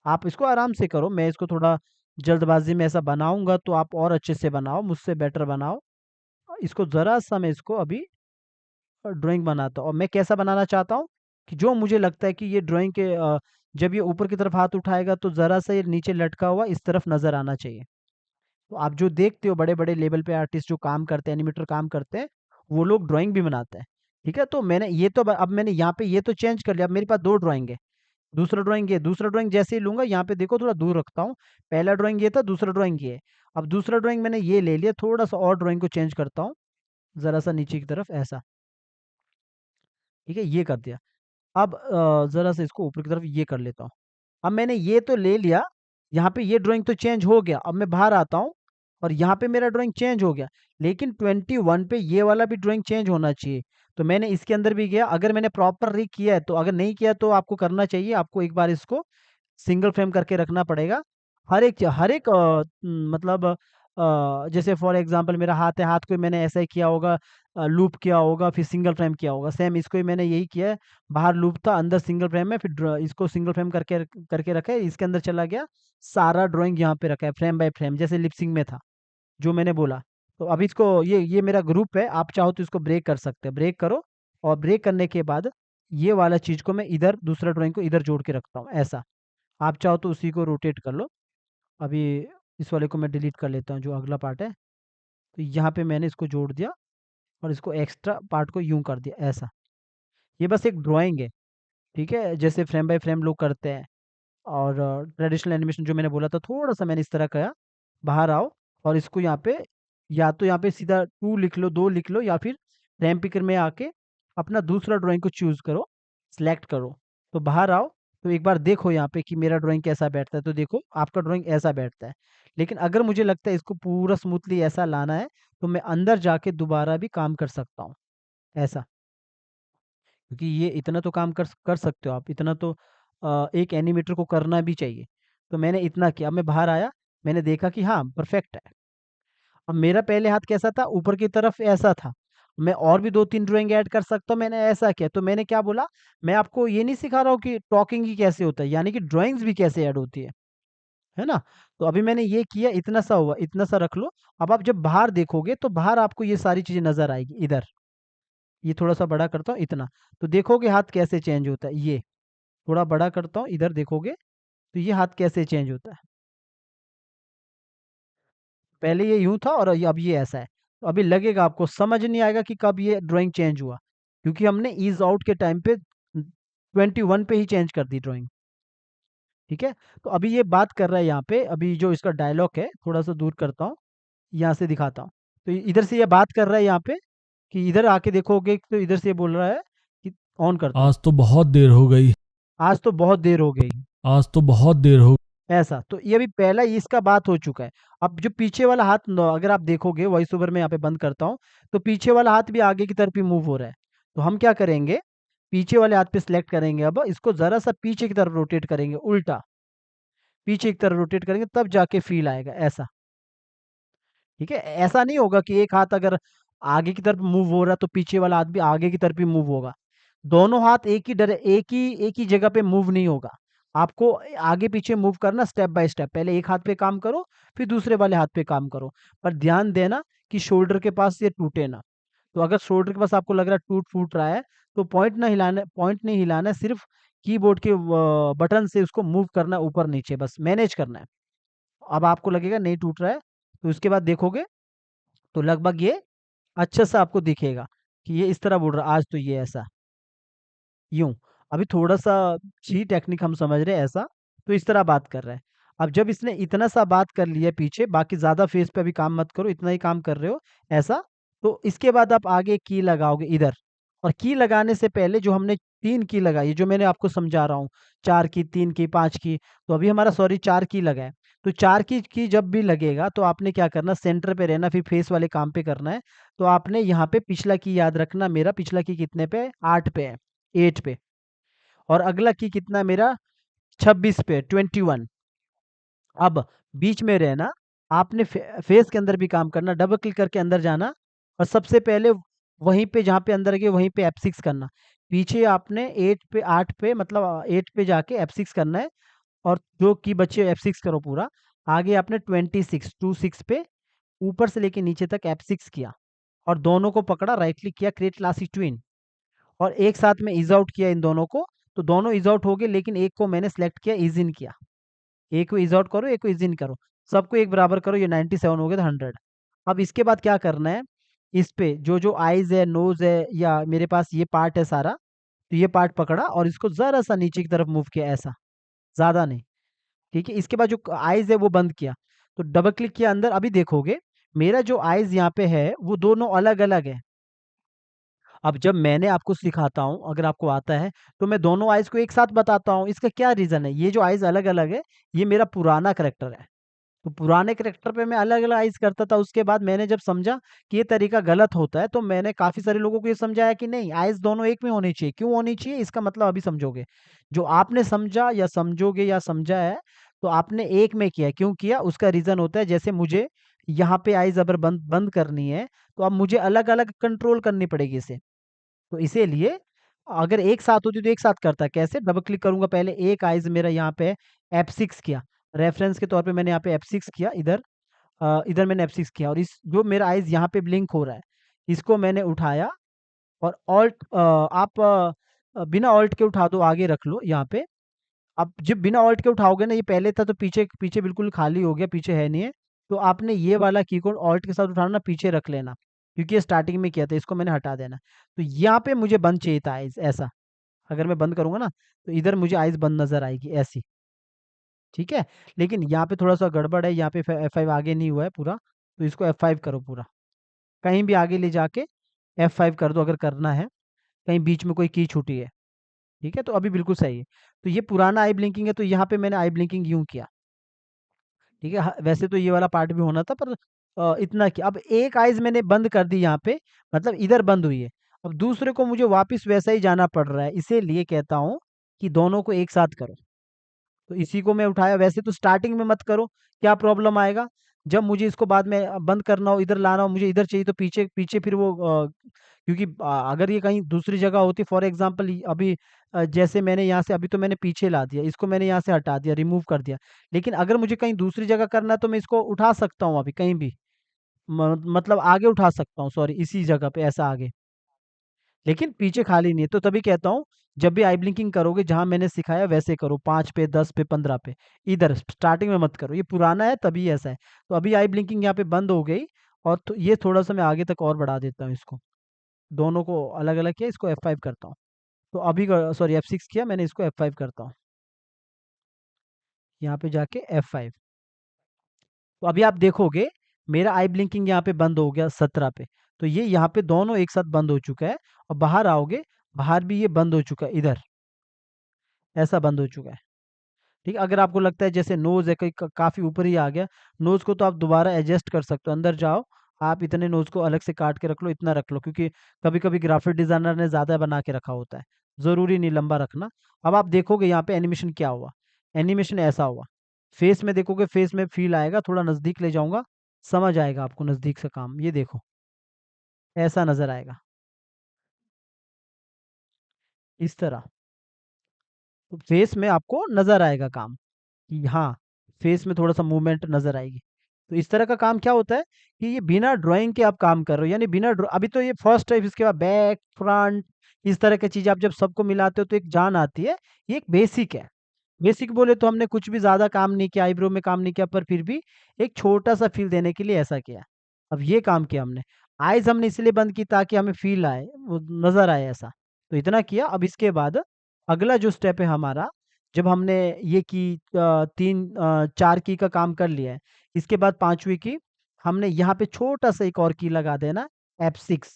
आप इसको आराम से करो, मैं इसको थोड़ा जल्दबाजी में ऐसा बनाऊंगा, तो आप और अच्छे से बनाओ, मुझसे बेटर बनाओ। इसको जरा सा मैं इसको अभी ड्राइंग बनाता हूँ। और मैं कैसा बनाना चाहता हूँ कि जो मुझे लगता है कि ये ड्राइंग के जब ये ऊपर की तरफ हाथ उठाएगा तो जरा सा ये नीचे लटका हुआ इस तरफ नजर आना चाहिए। तो आप जो देखते हो बड़े बड़े लेवल पे आर्टिस्ट जो काम करते हैं, एनिमेटर काम करते हैं, वो लोग ड्राइंग भी बनाते हैं। ठीक है, तो मैंने ये तो अब मैंने यहाँ पे ये तो चेंज कर लिया। अब मेरे पास दो ड्राइंग है, दूसरा ड्राइंग ये, दूसरा ड्राइंग जैसे ही लूंगा यहाँ पे देखो थोड़ा दूर रखता हूँ। पहला ड्राइंग ये था, दूसरा ड्राइंग ये है। अब दूसरा ड्राइंग मैंने ये ले लिया, थोड़ा सा और ड्राइंग को चेंज करता हूँ, जरा सा नीचे की तरफ ऐसा। ठीक है, ये कर दिया। अब जरा सा इसको ऊपर की तरफ ये कर लेता हूँ। अब मैंने ये तो ले लिया, यहाँ पे ये ड्राइंग तो चेंज हो गया। अब मैं बाहर आता हूँ और यहाँ पे मेरा ड्राइंग चेंज हो गया, लेकिन 21 पे ये वाला भी ड्राइंग चेंज होना चाहिए। तो मैंने इसके अंदर भी गया, अगर मैंने प्रॉपर री किया है तो, अगर नहीं किया तो आपको करना चाहिए, आपको एक बार इसको सिंगल फ्रेम करके रखना पड़ेगा। हर एक मतलब जैसे फॉर एग्जांपल मेरा हाथ है, हाथ को मैंने ऐसा ही किया होगा, लूप किया होगा, फिर सिंगल फ्रेम किया होगा। सेम इसको ही मैंने यही किया है, बाहर लूप था, अंदर सिंगल फ्रेम है, फिर इसको सिंगल फ्रेम करके करके रखा है, इसके अंदर चला गया। सारा ड्राइंग यहाँ पे रखा है फ्रेम बाय फ्रेम, जैसे लिपसिंग में था जो मैंने बोला। तो अब इसको ये मेरा ग्रुप है, आप चाहो तो इसको ब्रेक कर सकते हैं, ब्रेक करो। और ब्रेक करने के बाद ये वाला चीज को मैं इधर, दूसरा ड्राइंग को इधर जोड़ के रखता हूँ ऐसा। आप चाहो तो उसी को रोटेट कर लो। अभी इस वाले को मैं डिलीट कर लेता हूँ, जो अगला पार्ट है। तो यहाँ पे मैंने इसको जोड़ दिया और इसको एक्स्ट्रा पार्ट को यूं कर दिया ऐसा। ये बस एक ड्राइंग है, ठीक है, जैसे फ्रेम बाय फ्रेम लोग करते हैं। और ट्रेडिशनल एनिमेशन जो मैंने बोला था, थोड़ा सा मैंने इस तरह किया। बाहर आओ और इसको यहाँ पे, या तो यहाँ पे सीधा 2 लिख लो, 2 लिख लो, या फिर रैम पिकर में आके अपना दूसरा ड्राइंग को चूज करो, सिलेक्ट करो। तो बाहर आओ, तो एक बार देखो यहाँ पे कि मेरा ड्राइंग कैसा बैठता है। तो देखो आपका ड्राइंग ऐसा बैठता है। लेकिन अगर मुझे लगता है इसको पूरा स्मूथली ऐसा लाना है, तो मैं अंदर जाके दोबारा भी काम कर सकता हूँ ऐसा। क्योंकि ये इतना तो काम कर सकते हो आप, इतना तो एक एनिमेटर को करना भी चाहिए। तो मैंने इतना किया, अब मैं बाहर आया, मैंने देखा कि हाँ परफेक्ट है। अब मेरा पहले हाथ कैसा था, ऊपर की तरफ ऐसा था। मैं और भी 2-3 ड्राइंग ऐड कर सकता हूँ, मैंने ऐसा किया। तो मैंने क्या बोला, मैं आपको ये नहीं सिखा रहा हूँ कि टॉकिंग ही कैसे होता है, यानी कि ड्राइंग्स भी कैसे ऐड होती है ना? तो अभी मैंने ये किया, इतना सा हुआ, इतना सा रख लो। अब आप जब बाहर देखोगे तो बाहर आपको ये सारी चीजें नजर आएगी इधर। ये थोड़ा सा बड़ा करता हूँ इतना, तो देखोगे हाथ कैसे चेंज होता है। ये थोड़ा बड़ा करता हूँ, इधर देखोगे तो ये हाथ कैसे चेंज होता है। पहले ये यूं था और अब ये ऐसा है। तो अभी लगेगा आपको, समझ नहीं आएगा कि कब ये ड्राइंग चेंज हुआ, क्योंकि हमने ईज आउट के टाइम पे 21 पे ही चेंज कर दी ड्राइंग। ठीक है, तो अभी ये बात कर रहा है यहाँ पे, अभी जो इसका डायलॉग है थोड़ा सा दूर करता हूँ, यहाँ से दिखाता हूँ। तो इधर से ये बात कर रहा है यहाँ पे, कि इधर आके देखोगे तो इधर से ये बोल रहा है कि ऑन करता हूँ, आज तो बहुत देर हो गई। आज तो बहुत देर हो गई। आज तो बहुत देर हो। ऐसा, तो ये अभी पहला इसका बात हो चुका है। अब जो पीछे वाला हाथ अगर आप देखोगे, वॉइस ओवर में यहाँ पे बंद करता हूँ, तो पीछे वाला हाथ भी आगे की तरफ ही मूव हो रहा है। तो हम क्या करेंगे, पीछे वाले हाथ पे सिलेक्ट करेंगे, अब इसको जरा सा पीछे की तरफ रोटेट करेंगे, उल्टा पीछे की तरफ रोटेट करेंगे, तब जाके फील आएगा ऐसा। ठीक है, ऐसा नहीं होगा कि एक हाथ अगर आगे की तरफ मूव हो रहा है तो पीछे वाला हाथ भी आगे की तरफ ही मूव होगा। दोनों हाथ एक ही जगह पे मूव नहीं होगा। आपको आगे पीछे मूव करना स्टेप बाय स्टेप, पहले एक हाथ पे काम करो, फिर दूसरे वाले हाथ पे काम करो। पर ध्यान देना कि शोल्डर के पास ये टूटे ना। तो अगर शोल्डर के पास आपको लग रहा है टूट फूट रहा है, तो पॉइंट नहीं हिलाना है, सिर्फ कीबोर्ड के बटन से उसको मूव करना है ऊपर नीचे, बस मैनेज करना है। अब आपको लगेगा नहीं टूट रहा है, तो उसके बाद देखोगे तो लगभग ये अच्छा सा आपको दिखेगा कि ये इस तरह बोल रहा है, आज तो ये ऐसा यूं। अभी थोड़ा सा जी टेक्निक हम समझ रहे हैं ऐसा, तो इस तरह बात कर रहा है। अब जब इसने इतना सा बात कर लिया पीछे, बाकी ज़्यादा फेस पे अभी काम मत करो, इतना ही काम कर रहे हो ऐसा, तो इसके बाद आप आगे की लगाओगे इधर। और की लगाने से पहले जो हमने 3 की लगाई, जो मैंने आपको समझा रहा हूँ, 4 की, 3 की, 5 की, तो अभी हमारा सॉरी 4 की लगा है। तो 4 की जब भी लगेगा तो आपने क्या करना, सेंटर पे रहना, फिर फेस वाले काम पे करना है। तो आपने यहाँ पे पिछला की याद रखना, मेरा पिछला की कितने पे है? 8 पे है, 8 पे। और अगला की कितना है मेरा? 26 पे, 21। अब बीच में रहना, आपने फेस के अंदर भी काम करना, डबल क्लिक करके अंदर जाना, और सबसे पहले वहीं पे जहाँ पे अंदर गए वहीं पे F6 करना। पीछे आपने 8 पे, 8 पे मतलब 8 पे जाके F6 करना है, और जो की बचे F6 करो पूरा। आगे आपने 26 पे ऊपर से लेके नीचे तक F6 किया, और दोनों को पकड़ा, राइट क्लिक किया, क्रिएट क्लासिक ट्विन, और एक साथ में इज आउट किया इन दोनों को। तो दोनों इज आउट हो गए, लेकिन एक को मैंने सेलेक्ट किया, इज इन किया। एक को इज आउट करो, एक को इज इन करो, सबको एक बराबर करो, ये 97 हो गया था 100। अब इसके बाद क्या करना है, इस पे जो जो आईज है, नोज है, या मेरे पास ये पार्ट है सारा, तो ये पार्ट पकड़ा और इसको जरा सा नीचे की तरफ मूव किया, ऐसा, ज्यादा नहीं। ठीक है, इसके बाद जो आईज है वो बंद किया, तो डबल क्लिक किया अंदर। अभी देखोगे मेरा जो आईज यहाँ पे है वो दोनों अलग अलग है। अब जब मैंने आपको सिखाता हूँ, अगर आपको आता है, तो मैं दोनों आइज़ को एक साथ बताता हूँ। इसका क्या रीज़न है? ये जो आइज़ अलग-अलग है, ये मेरा पुराना करैक्टर है। तो पुराने करैक्टर पे मैं अलग-अलग आइज़ करता था, उसके बाद मैंने जब समझा कि ये तरीका गलत होता है, तो मैंने काफ़ी सारे लोगों को ये समझाया कि नहीं, आइज़ दोनों एक में होनी चाहिए। क्यों होनी चाहिए? इसका मतलब अभी समझोगे। जो आपने समझा या समझोगे या समझा है, तो आपने एक में किया है। क्यों किया? उसका रीज़न होता है, जैसे मुझे यहाँ पे आइज़ अगर बंद बंद करनी है, तो अब मुझे अलग-अलग कंट्रोल करनी पड़ेगी इसे। तो इसीलिए अगर एक साथ होती तो एक साथ करता। कैसे? डबल क्लिक करूँगा पहले, एक आइज़ मेरा यहाँ पे है, F6 किया। रेफ़रेंस के तौर पे मैंने यहाँ पे F6 किया इधर, इधर मैंने F6 किया, और इस जो मेरा आइज़ यहाँ पे ब्लिंक हो रहा है, इसको मैंने उठाया, और ऑल्ट आप बिना ऑल्ट के उठा दो, आगे रख लो यहाँ पे। अब जब बिना ऑल्ट के उठाओगे ना, ये पहले था तो पीछे पीछे बिल्कुल खाली हो गया, पीछे है नहीं है। तो आपने ये वाला कीबोर्ड ऑल्ट के साथ उठाना ना, पीछे रख लेना, क्योंकि ये स्टार्टिंग में किया था, इसको मैंने हटा देना। तो यहाँ पे मुझे बंद चाहिए था आइज़, ऐसा। अगर मैं बंद करूँगा ना, तो इधर मुझे आइज़ बंद नज़र आएगी, ऐसी। ठीक है? लेकिन यहाँ पे थोड़ा-सा गड़बड़ है, यहाँ पे F5 आगे नहीं हुआ है पूरा, तो इसको F5 करो पूरा। कहीं भी आगे ले जाके F5 कर दो अगर करना है, कहीं बीच में कोई की छूटी है। ठीक है? तो अभी बिल्कुल सही है। तो ये पुराना आई ब्लिंकिंग है, तो यहाँ पे मैंने आई ब्लिंकिंग यूँ किया। ठीक है? वैसे तो ये वाला पार्ट भी होना था, पर इतना किया। अब एक आइज़ मैंने बंद कर दी यहाँ पे, मतलब इधर बंद हुई है। अब दूसरे को मुझे वापस वैसा ही जाना पड़ रहा है, इसीलिए कहता हूँ कि दोनों को एक साथ करो। तो इसी को मैं उठाया, वैसे तो स्टार्टिंग में मत करो, क्या प्रॉब्लम आएगा? जब मुझे इसको बाद में बंद करना हो, इधर लाना हो, मुझे इधर चाहिए, तो पीछे पीछे फिर वो क्योंकि अगर ये कहीं दूसरी जगह होती, फॉर एग्ज़ाम्पल अभी जैसे मैंने यहाँ से, अभी तो मैंने पीछे ला दिया, इसको मैंने यहाँ से हटा दिया, रिमूव कर दिया। लेकिन अगर मुझे कहीं दूसरी जगह करना है, तो मैं इसको उठा सकता हूँ अभी कहीं भी। मतलब आगे उठा सकता हूँ, सॉरी, इसी जगह पे ऐसा आगे। लेकिन पीछे खाली नहीं है, तो तभी कहता हूँ, जब भी आई ब्लिंकिंग करोगे जहाँ मैंने सिखाया वैसे करो, 5 पे, 10 पे, 15 पे। इधर स्टार्टिंग में मत करो, ये पुराना है तभी ऐसा है। तो अभी आई ब्लिंकिंग यहाँ पे बंद हो गई, और तो ये थोड़ा-सा मैं आगे तक और बढ़ा देता हूँ इसको। दोनों को अलग-अलग किया, इसको F5 करता हूँ। तो अभी सॉरी F6 किया मैंने, इसको F5 करता हूँ। यहाँ पे जाके F5। तो अभी आप देखोगे मेरा आई ब्लिंकिंग यहाँ पे बंद हो गया 17 पे। तो ये यहाँ पे दोनों एक साथ बंद हो चुका है, और बाहर आओगे, बाहर भी ये बंद हो चुका है इधर, ऐसा बंद हो चुका है। ठीक है? अगर आपको लगता है जैसे नोज़ है, कहीं काफ़ी ऊपर ही आ गया, नोज़ को तो आप दोबारा एडजस्ट कर सकते हो। अंदर जाओ, आप इतने नोज़ को अलग से काट के रख लो, इतना रख लो, क्योंकि कभी-कभी ग्राफ़िक डिज़ाइनर ने ज़्यादा बना के रखा होता है। ज़रूरी नहीं लंबा रखना। अब आप देखोगे यहाँ पे एनिमेशन क्या हुआ, एनिमेशन ऐसा हुआ। फेस में देखोगे, फेस में फ़ील आएगा, थोड़ा नज़दीक ले जाऊँगा, समझ आएगा आपको नज़दीक से काम। ये देखो, ऐसा नज़र आएगा, इस तरह। तो फेस में आपको नज़र आएगा काम। कि हाँ, फेस में थोड़ा-सा मूवमेंट नज़र आएगी। तो इस तरह का काम क्या होता है कि ये बिना ड्राइंग के आप काम कर रहे हो, यानी बिना अभी तो ये फर्स्ट है, इसके बाद बैक, फ्रंट, इस तरह की चीज़ें आप जब सबको मिलाते हो तो एक जान आती है। ये एक बेसिक है। बेसिक बोले तो हमने कुछ भी ज़्यादा काम नहीं किया, आईब्रो में काम नहीं किया, पर फिर भी एक छोटा-सा फ़ील देने के लिए ऐसा किया। अब ये काम किया हमने। आइज़ हमने इसलिए बंद की ताकि हमें फ़ील आए, वो नज़र आए ऐसा। तो इतना किया। अब इसके बाद अगला जो स्टेप है हमारा, जब हमने ये की 4 की का काम कर लिया है, इसके बाद 5वीं की हमने यहाँ पे छोटा-सा एक और की लगा देना F6।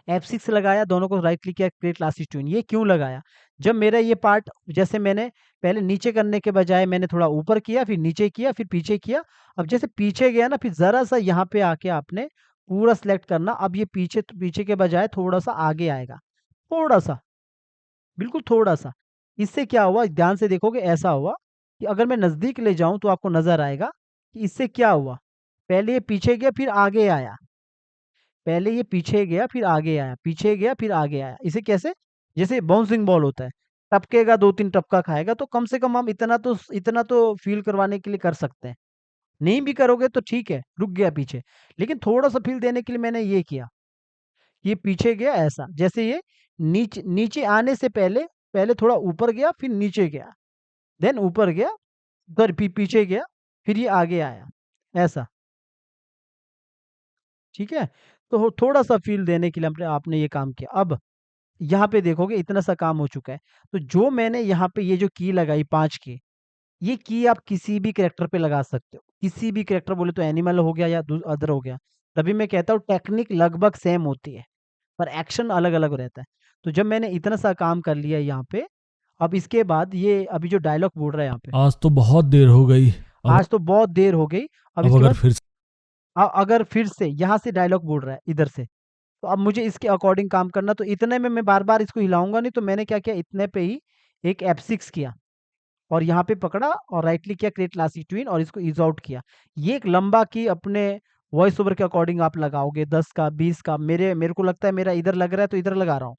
F6 लगाया, दोनों को राइट क्लिक किया, क्रिएट क्लासेस ट्यून। ये क्यों लगाया? जब मेरा ये पार्ट जैसे मैंने पहले नीचे करने के बजाय मैंने थोड़ा ऊपर किया, फिर नीचे किया, फिर पीछे किया। अब जैसे पीछे गया ना, फिर ज़रा-सा यहाँ पे आके आपने पूरा सेलेक्ट करना। अब ये पीछे के बजाय थोड़ा-सा आगे आएगा, थोड़ा-सा, बिल्कुल थोड़ा-सा। इससे क्या हुआ, ध्यान से देखोगे ऐसा हुआ कि अगर मैं नज़दीक ले जाऊँ तो आपको नज़र आएगा कि इससे क्या हुआ। पहले ये पीछे गया, फिर आगे आया। पहले ये पीछे गया, फिर आगे आया, पीछे गया, फिर आगे आया। इसे कैसे? जैसे बाउंसिंग बॉल होता है, टपकेगा, 2-3 टपका खाएगा, तो कम से कम हम इतना तो फ़ील करवाने के लिए कर सकते हैं। नहीं भी करोगे तो ठीक है, रुक गया पीछे। लेकिन थोड़ा-सा फ़ील देने के लिए मैंने ये किया, ये पीछे गया ऐसा। जैसे ये नीचे नीचे आने से पहले, पहले थोड़ा ऊपर गया, फिर नीचे गया, देन ऊपर गया, फिर पीछे गया, फिर ये आगे आया, ऐसा। ठीक है? तो थोड़ा-सा फ़ील देने के लिए हमने आपने ये काम किया। अब यहाँ पे देखोगे इतना सा काम हो चुका है। तो जो मैंने यहाँ पे ये जो की लगाई 5 की, ये की आप किसी भी कैरेक्टर पे लगा सकते हो। किसी भी कैरेक्टर बोले तो एनिमल हो गया या अदर हो गया। तभी मैं कहता हूँ टेक्निक लगभग सेम होती है, पर एक्शन अलग-अलग रहता है। तो जब मैंने इतना सा काम कर लिया यहाँ पे, अब इसके बाद ये अभी जो डायलॉग बोल रहा है यहाँ पे, आज तो बहुत देर हो गई। आज तो बहुत देर हो गई। अब अब इसके अगर बाद फिर अगर फिर से यहाँ से डायलॉग बोल रहा है इधर से, तो अब मुझे इसके अकॉर्डिंग काम करना, तो इतने में मैं बार-बार इसको हिलाऊँगा नहीं, तो मैंने क्या किया, इतने पे ही एक F6 किया और यहाँ पे पकड़ा और राइट क्लिक किया, क्रिएट क्लासिक ट्यून, और इसको ईज़ आउट किया। ये एक लंबा की अपने वॉइस ओवर के अकॉर्डिंग आप लगाओगे, 10 का, 20 का। मेरे को लगता है मेरा इधर लग रहा है तो इधर लगा रहा हूँ।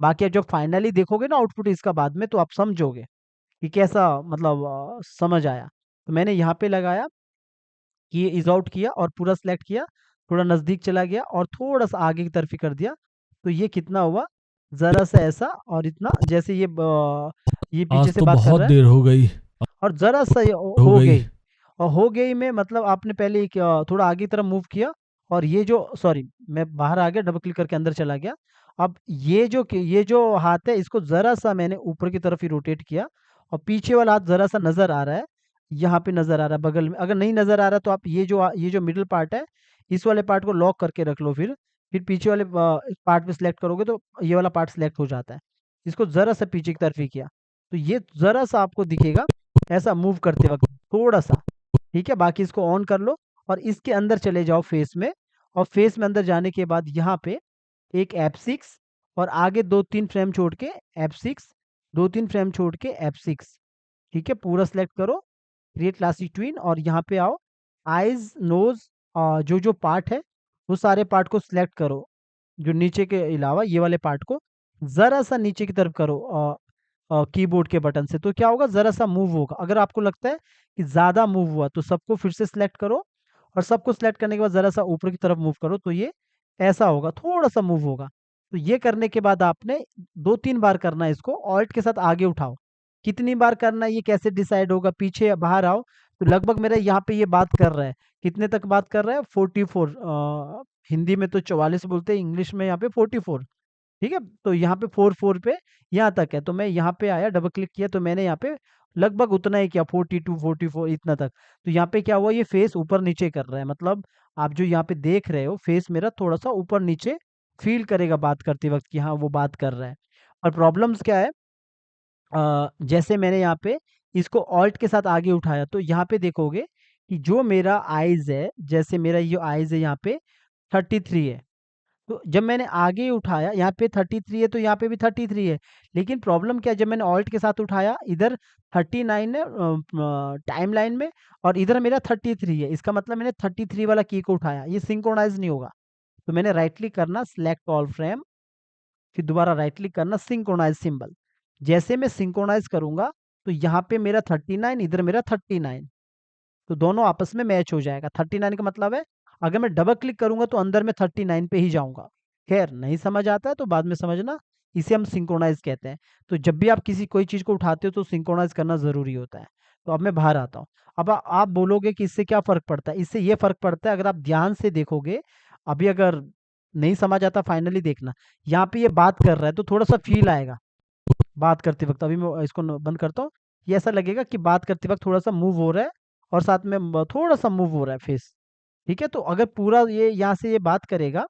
बाकी आप जब फाइनली देखोगे ना आउटपुट इसका बाद में, तो आप समझोगे कि कैसा, मतलब समझ आया। तो मैंने यहाँ पे लगाया कि ये इज़ आउट किया और पूरा सेलेक्ट किया, थोड़ा नज़दीक चला गया और थोड़ा-सा आगे की तरफ ही कर दिया। तो ये कितना हुआ, ज़रा-सा ऐसा, और इतना जैसे ये पीछे आज से तो बात कर बहुत रहा है, देर हो गई। और ज़रा-सा ये हो हो गई। गई। और हो गई में मतलब आपने पहले एक थोड़ा आगे की तरफ मूव किया, और ये जो, सॉरी, मैं बाहर आ गया, डबल क्लिक करके अंदर चला गया। अब ये जो हाथ है, इसको ज़रा-सा मैंने ऊपर की तरफ ही रोटेट किया, और पीछे वाला हाथ ज़रा-सा नज़र आ रहा है, यहाँ पे नज़र आ रहा है बगल में। अगर नहीं नज़र आ रहा तो आप ये जो मिडल पार्ट है, इस वाले पार्ट को लॉक करके रख लो फिर पीछे वाले पार्ट पे सेलेक्ट करोगे तो ये वाला पार्ट सेलेक्ट हो जाता है। इसको ज़रा-सा पीछे की तरफ ही किया, तो ये ज़रा-सा आपको दिखेगा ऐसा मूव करते वक़्त, थोड़ा-सा, ठीक है? बाकी इसको ऑन कर लो और इसके अंदर चले जाओ फेस में, और फेस में अंदर जाने के बाद यहाँ पे एक F6 और आगे 2-3 फ्रेम छोड़ के F6, 2-3 फ्रेम छोड़ के F6, ठीक है? पूरा सेलेक्ट करो, क्रिएट क्लासिक ट्विन, और यहाँ पे आओ, आइज़, नोज़, जो-जो पार्ट है, वो सारे पार्ट को सेलेक्ट करो। जो नीचे के अलावा ये वाले पार्ट को ज़रा-सा नीचे की तरफ करो कीबोर्ड के बटन से, तो क्या होगा, ज़रा-सा मूव होगा। अगर आपको लगता है कि ज़्यादा मूव हुआ तो सबको फिर से सेलेक्ट करो, और सबको सेलेक्ट करने के बाद ज़रा-सा ऊपर की तरफ मूव करो, तो ये ऐसा होगा, थोड़ा-सा मूव होगा। तो ये करने के बाद आपने 2-3 बार करना है इसको, ऑल्ट के साथ आगे उठाओ। कितनी बार करना है ये कैसे डिसाइड होगा, पीछे या बाहर आओ, तो लगभग मेरा यहाँ पे ये बात कर रहा है, कितने तक बात कर रहा है, 44, हिंदी में तो 44 बोलते हैं, इंग्लिश में यहाँ पे 44, ठीक है? तो यहाँ पे 44 पे यहाँ तक है, तो मैं यहाँ पे आया, डबल क्लिक किया, तो मैंने यहाँ पे लगभग उतना ही किया, 42, 44 इतना तक। तो यहाँ पे क्या हुआ, ये फेस ऊपर-नीचे कर रहा है, मतलब आप जो यहाँ पे देख रहे हो, फेस मेरा थोड़ा-सा ऊपर-नीचे फ़ील करेगा बात करते वक़्त कि हाँ, वो बात कर रहा है। और प्रॉब्लम्स क्या है, जैसे मैंने यहाँ पे इसको ऑल्ट के साथ आगे उठाया, तो यहाँ पे देखोगे कि जो मेरा आइज़ है, जैसे मेरा ये आइज़ है यहाँ पे 33 है। तो जब मैंने आगे उठाया, यहाँ पे 33 है तो यहाँ पे भी 33 है। लेकिन प्रॉब्लम क्या है, जब मैंने ऑल्ट के साथ उठाया, इधर 39 है टाइमलाइन में, और इधर मेरा 33 है। इसका मतलब मैंने 33 वाला की को उठाया, ये सिंक्रोनाइज़ नहीं होगा। तो मैंने राइट क्लिक करना, सिलेक्ट ऑल फ्रेम, फिर दोबारा राइट क्लिक करना, सिंक्रोनाइज़ सिंबल। जैसे मैं सिंक्रोनाइज़ करूँगा, तो यहाँ पे मेरा 39, इधर मेरा 39, तो दोनों आपस में मैच हो जाएगा। 39 का मतलब है, अगर मैं डबल क्लिक करूँगा तो अंदर मैं 39 पे ही जाऊँगा। ख़ैर नहीं समझ आता है तो बाद में समझना, इसे हम सिंक्रोनाइज़ कहते हैं। तो जब भी आप कोई चीज़ को उठाते हो तो सिंक्रोनाइज़ करना ज़रूरी होता है। तो अब मैं बाहर आता हूँ। अब आप बोलोगे कि इससे क्या फ़र्क पड़ता है? इससे ये फ़र्क पड़ता है, अगर आप ध्यान से देखोगे, अभी अगर नहीं समझ आता फाइनली देखना, यहाँ पे ये बात कर रहा है तो थोड़ा-सा फ़ील आएगा। बात करते वक्त अभी मैं इसको बंद करता हूँ। ये ऐसा लगेगा कि बात करते वक्त थोड़ा सा मूव हो रहा है और साथ में थोड़ा सा मूव हो रहा है फेस। ठीक है, तो अगर पूरा ये यहाँ से ये बात करेगा,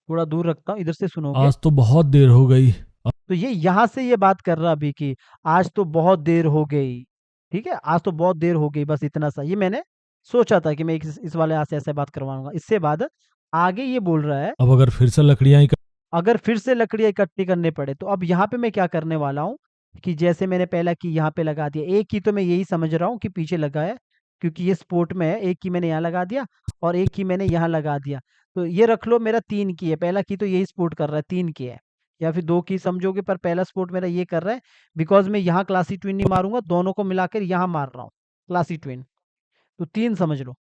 थोड़ा दूर रखता हूँ, इधर से सुनोगे। आज तो बहुत देर हो गई। तो ये यहाँ से ये बात कर रहा अभी कि आज तो बहुत देर हो गई। ठीक है, आज तो बहुत देर हो गई, बस इतना सा ये मैंने सोचा था कि मैं इस वाले हाथ से ऐसे बात करवाऊंगा। इससे बाद आगे ये बोल रहा है, अब अगर फिर से लकड़ियां अगर फिर से लकड़ियाँ इकट्ठी करने पड़े तो अब यहाँ पे मैं क्या करने वाला हूँ कि जैसे मैंने पहला की यहाँ पे लगा दिया, एक की तो मैं यही समझ रहा हूँ कि पीछे लगा है क्योंकि ये स्पोर्ट में है। एक की मैंने यहाँ लगा दिया और एक की मैंने यहाँ लगा दिया। तो ये रख लो मेरा 3 की है, पहला की तो यही सपोर्ट कर रहा है, 3 की है, या फिर 2 की समझोगे, पर पहला सपोर्ट मेरा ये कर रहा है बिकॉज मैं यहाँ क्लासी ट्विन नहीं मारूंगा, दोनों को मिलाकर यहाँ मार रहा हूँ क्लासी ट्विन। तो 3 समझ लो।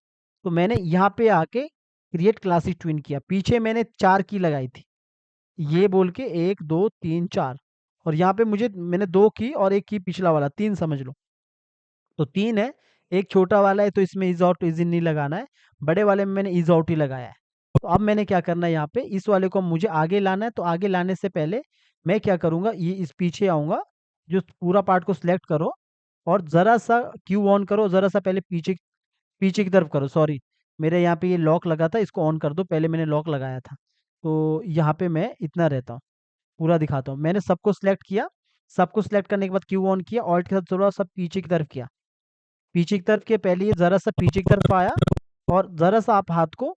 तो मैंने यहाँ पे आके क्रिएट क्लासी ट्विन किया, पीछे मैंने 4 की लगाई थी, ये बोल के 1 2 3 4, और यहाँ पे मुझे मैंने 2 की और 1 की पिछला वाला 3 समझ लो। तो 3 है, एक छोटा वाला है तो इसमें इज आउट इज इन नहीं लगाना है, बड़े वाले में मैंने इज आउट ही लगाया है। तो अब मैंने क्या करना है, यहाँ पे इस वाले को मुझे आगे लाना है, तो आगे लाने से पहले मैं क्या करूँगा, ये इस पीछे आऊँगा, जो पूरा पार्ट को सिलेक्ट करो और ज़रा सा क्यू ऑन करो, ज़रा सा पहले पीछे पीछे की तरफ करो, सॉरी मेरे यहाँ पे ये लॉक लगा था, इसको ऑन कर दो, पहले मैंने लॉक लगाया था। तो यहाँ पे मैं इतना रहता हूँ, पूरा दिखाता हूँ। मैंने सबको सिलेक्ट किया, सबको सिलेक्ट करने के बाद क्यू ऑन किया, ऑल्ट के साथ थोड़ा सा पीछे की तरफ किया, पीछे की तरफ के पहले ये ज़रा सा पीछे की तरफ आया, और ज़रा सा आप हाथ को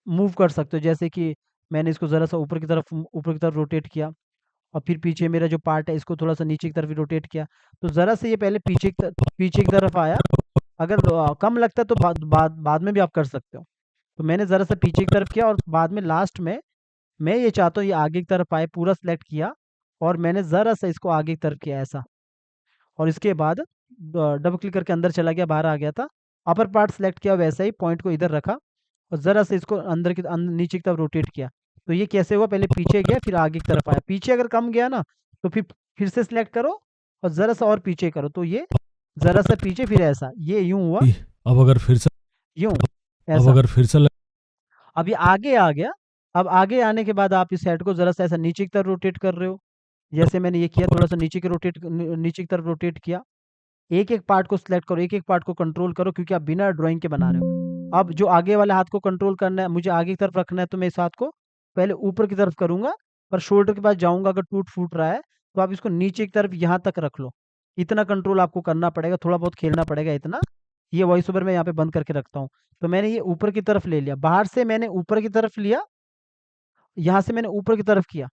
मूव कर सकते हो, जैसे कि मैंने इसको ज़रा सा ऊपर की तरफ रोटेट किया, और फिर पीछे मेरा जो पार्ट है इसको थोड़ा सा नीचे की तरफ भी रोटेट किया। तो ज़रा से ये पहले पीछे की तरफ आया, अगर कम लगता है तो बाद में भी आप कर सकते हो। तो मैंने ज़रा सा पीछे की तरफ किया और बाद में लास्ट में मैं ये चाहता हूँ ये आगे की तरफ आए, पूरा सेलेक्ट किया और मैंने ज़रा सा इसको आगे की तरफ किया ऐसा, और इसके बाद डबल क्लिक करके अंदर चला गया, बाहर आ गया था। अपर पार्ट सेलेक्ट किया, वैसा ही पॉइंट को इधर रखा और ज़रा से इसको नीचे की तरफ रोटेट किया। तो ये कैसे हुआ, पहले पीछे गया फिर आगे की तरफ आया, पीछे अगर कम गया ना तो फिर से सिलेक्ट करो और ज़रा सा और पीछे करो, तो ये ज़रा सा पीछे फिर ऐसा, ये यूं हुआ, अब अगर फिर से यूं अब ऐसा। अगर फिर से अब ये आगे आ गया। अब आगे आने के बाद आप इस हेड को ज़रा सा ऐसा नीचे की तरफ रोटेट कर रहे हो, जैसे मैंने ये किया, थोड़ा सा नीचे की तरफ रोटेट किया। एक एक पार्ट को सिलेक्ट करो, एक एक पार्ट को कंट्रोल करो, क्योंकि आप बिना ड्राइंग के बना रहे हो। अब जो आगे वाले हाथ को कंट्रोल करना है, मुझे आगे की तरफ रखना है, तो मैं इस हाथ को पहले ऊपर की तरफ करूंगा, पर शोल्डर के पास जाऊंगा, अगर टूट फूट रहा है तो आप इसको नीचे की तरफ यहाँ तक रख लो। इतना कंट्रोल आपको करना पड़ेगा, थोड़ा बहुत खेलना पड़ेगा इतना। ये वॉइस ओवर मैं यहाँ पे बंद करके रखता हूँ। तो मैंने ये ऊपर की तरफ ले लिया, बाहर से मैंने ऊपर की तरफ लिया, यहाँ से मैंने ऊपर की तरफ किया,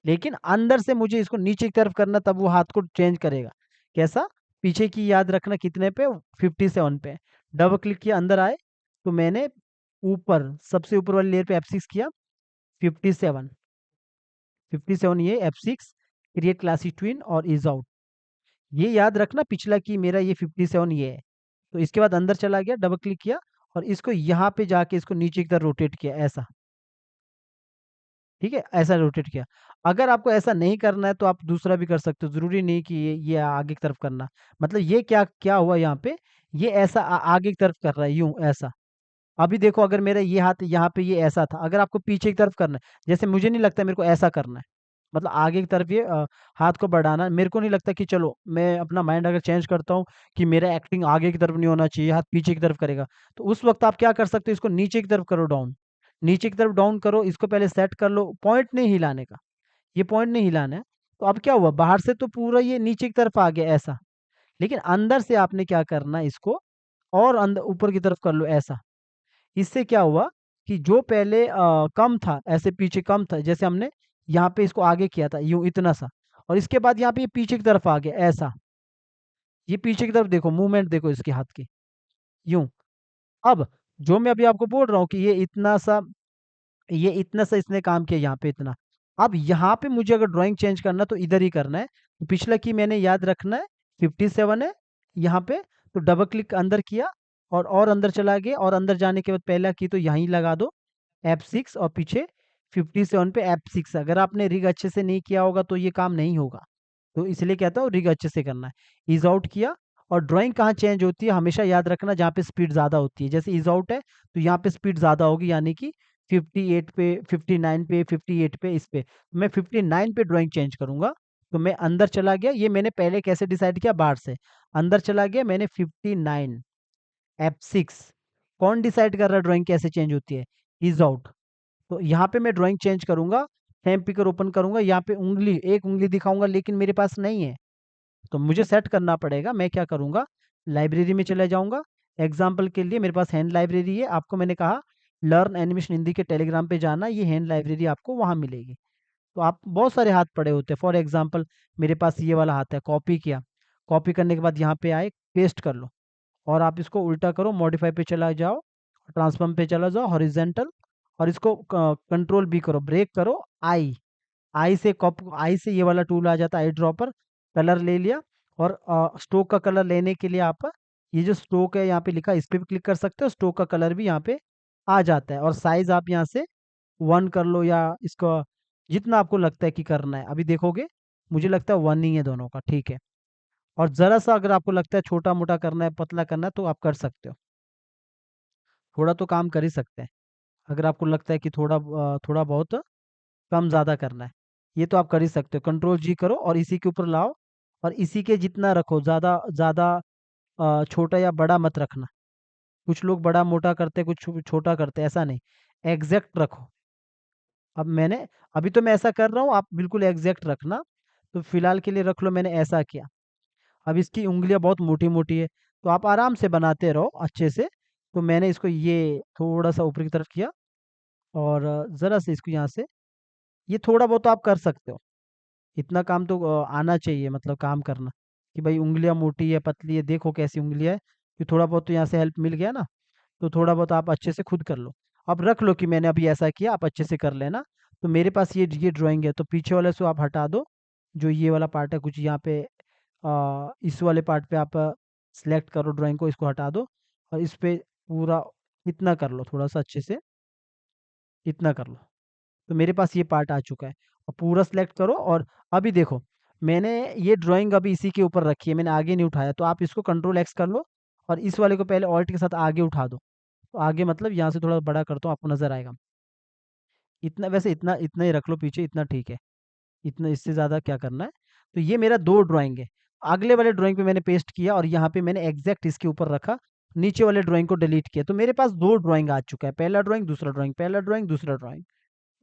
लेकिन अंदर से मुझे इसको नीचे की तरफ करना, तब वो हाथ को चेंज करेगा। कैसा, पीछे की याद रखना कितने पे, 57 पे। डबल क्लिक किया, अंदर आए, तो मैंने ऊपर सबसे ऊपर वाली लेयर पे F6 किया, 57 57 ये F6 क्रिएट क्लासी ट्विन और इज आउट। ये याद रखना, पिछला की मेरा ये 57 ये है। तो इसके बाद अंदर चला गया, डबल क्लिक किया और इसको यहाँ पे जाके इसको नीचे की तरफ रोटेट किया ऐसा। ठीक है, ऐसा रोटेट किया। अगर आपको ऐसा नहीं करना है तो आप दूसरा भी कर सकते हो, ज़रूरी नहीं कि ये आगे की तरफ करना। मतलब ये क्या क्या हुआ यहाँ पे, ये ऐसा आगे की तरफ कर रहा है, यूँ ऐसा। अभी देखो, अगर मेरा ये हाथ यहाँ पे ये ऐसा था, अगर आपको पीछे की तरफ करना है, जैसे मुझे नहीं लगता मेरे को ऐसा करना है, मतलब आगे की तरफ ये हाथ को बढ़ाना है। मेरे को नहीं लगता कि चलो मैं अपना माइंड अगर चेंज करता हूँ कि मेरा एक्टिंग आगे की तरफ नहीं होना चाहिए, हाथ पीछे की तरफ करेगा, तो उस वक्त आप क्या कर सकते हो, इसको नीचे की तरफ करो डाउन, नीचे की तरफ डाउन करो, इसको पहले सेट कर लो, पॉइंट नहीं हिलाने का, ये पॉइंट नहीं हिलाना है। तो अब क्या हुआ, बाहर से तो पूरा ये नीचे की तरफ आ गया ऐसा, लेकिन अंदर से आपने क्या करना है, इसको और अंदर ऊपर की तरफ कर लो ऐसा। इससे क्या हुआ कि जो पहले कम था, ऐसे पीछे कम था, जैसे हमने यहाँ पे इसको आगे किया था यूं इतना सा, और इसके बाद यहाँ पे ये पीछे की तरफ आ गया ऐसा, ये पीछे की तरफ देखो, मूवमेंट देखो इसके हाथ की, यूं। अब जो मैं अभी आपको बोल रहा हूँ कि ये इतना सा इसने काम किया यहाँ पे इतना। अब यहाँ पे मुझे अगर ड्राइंग चेंज करना तो इधर ही करना है, तो पिछला की मैंने याद रखना है, 57 है यहाँ पे। तो डबल क्लिक अंदर किया और अंदर चला गया, और अंदर जाने के बाद पहला की तो यहीं लगा दो F6, और पीछे 57 पे F6। अगर आपने रिग अच्छे से नहीं किया होगा तो ये काम नहीं होगा, तो इसलिए कहता हूँ रिग अच्छे से करना है। इज आउट किया, और ड्राइंग कहाँ चेंज होती है हमेशा याद रखना, जहाँ पे स्पीड ज़्यादा होती है, जैसे इज आउट है तो यहाँ पे स्पीड ज़्यादा होगी, यानी कि 58 पे, 59 पे, 58 पे, इस पे मैं 59 पे ड्राइंग चेंज करूंगा। तो मैं अंदर चला गया, ये मैंने पहले कैसे डिसाइड किया, बाहर से अंदर चला गया मैंने 59 F6। कौन डिसाइड कर रहा है ड्राइंग कैसे चेंज होती है, इज आउट। तो यहाँ पे मैं ड्राइंग चेंज करूंगा, फ्रेम पिकर ओपन करूंगा, यहाँ पे उंगली, एक उंगली दिखाऊंगा, लेकिन मेरे पास नहीं है, तो मुझे सेट करना पड़ेगा। मैं क्या करूंगा, लाइब्रेरी में चले जाऊंगा। एग्जाम्पल के लिए मेरे पास हैंड लाइब्रेरी है, आपको मैंने कहा लर्न एनिमेशन हिंदी के टेलीग्राम पे जाना, ये हैंड लाइब्रेरी आपको वहां मिलेगी। तो आप बहुत सारे हाथ पड़े होते हैं, फॉर एग्जाम्पल मेरे पास ये वाला हाथ है, कॉपी किया, कॉपी करने के बाद यहाँ पे आए, पेस्ट कर लो, और आप इसको उल्टा करो, मॉडिफाई पे चला जाओ, ट्रांसफॉर्म पे चला जाओ, हॉरिजेंटल, और इसको कंट्रोल बी करो, ब्रेक करो, आई, आई से ये वाला टूल आ जाता है, आई ड्रॉपर, कलर ले लिया। और स्ट्रोक का कलर लेने के लिए आप ये जो स्ट्रोक है यहाँ पे लिखा, इस पे भी क्लिक कर सकते हो, स्ट्रोक का कलर भी यहाँ पे आ जाता है। और साइज आप यहाँ से 1 कर लो, या इसको जितना आपको लगता है कि करना है, अभी देखोगे मुझे लगता है 1 ही है दोनों का, ठीक है। और जरा सा अगर आपको लगता है छोटा मोटा करना है, पतला करना है, तो आप कर सकते हो, थोड़ा तो काम कर ही सकते हैं। अगर आपको लगता है कि थोड़ा बहुत कम ज़्यादा करना है, ये तो आप कर ही सकते हो, कंट्रोल जी करो और इसी के ऊपर लाओ, और इसी के जितना रखो, ज़्यादा ज़्यादा छोटा या बड़ा मत रखना। कुछ लोग बड़ा मोटा करते, कुछ छोटा करते, ऐसा नहीं, एग्जैक्ट रखो। अब मैंने, अभी तो मैं ऐसा कर रहा हूँ, आप बिल्कुल एग्जैक्ट रखना। तो फिलहाल के लिए रख लो, मैंने ऐसा किया। अब इसकी उंगलियां बहुत मोटी मोटी है, तो आप आराम से बनाते रहो अच्छे से। तो मैंने इसको ये थोड़ा सा ऊपर की तरफ किया, और ज़रा से इसको यहाँ से, ये थोड़ा बहुत तो आप कर सकते हो, इतना काम तो आना चाहिए, मतलब काम करना, कि भाई उंगलियां मोटी है पतली है, देखो कैसी उंगलियां है, कि थोड़ा बहुत तो यहाँ से हेल्प मिल गया ना। तो थोड़ा बहुत आप अच्छे से खुद कर लो। अब रख लो कि मैंने अभी ऐसा किया, आप अच्छे से कर लेना। तो मेरे पास ये ड्राइंग है, तो पीछे वाले से आप हटा दो, जो ये वाला पार्ट है कुछ यहाँ पे, इस वाले पार्ट पे आप सिलेक्ट करो ड्राइंग को, इसको हटा दो, और इस पे पूरा इतना कर लो, थोड़ा सा अच्छे से इतना कर लो। तो मेरे पास ये पार्ट आ चुका है, और पूरा सिलेक्ट करो। और अभी देखो, मैंने ये ड्राइंग अभी इसी के ऊपर रखी है, मैंने आगे नहीं उठाया, तो आप इसको कंट्रोल एक्स कर लो, और इस वाले को पहले ऑल्ट के साथ आगे उठा दो। तो आगे मतलब यहाँ से थोड़ा बड़ा करता हूँ, आपको नजर आएगा। इतना, वैसे इतना इतना ही रख लो पीछे, इतना ठीक है, इतना, इससे ज़्यादा क्या करना है। तो ये मेरा 2 ड्राइंग है। अगले वाले ड्राइंग पे मैंने पेस्ट किया, और यहाँ पे मैंने एग्जैक्ट इसके ऊपर रखा, नीचे वाले ड्राइंग को डिलीट किया, तो मेरे पास 2 ड्राइंग आ चुका है, पहला ड्राइंग, दूसरा ड्राइंग, पहला ड्राइंग, दूसरा ड्राइंग।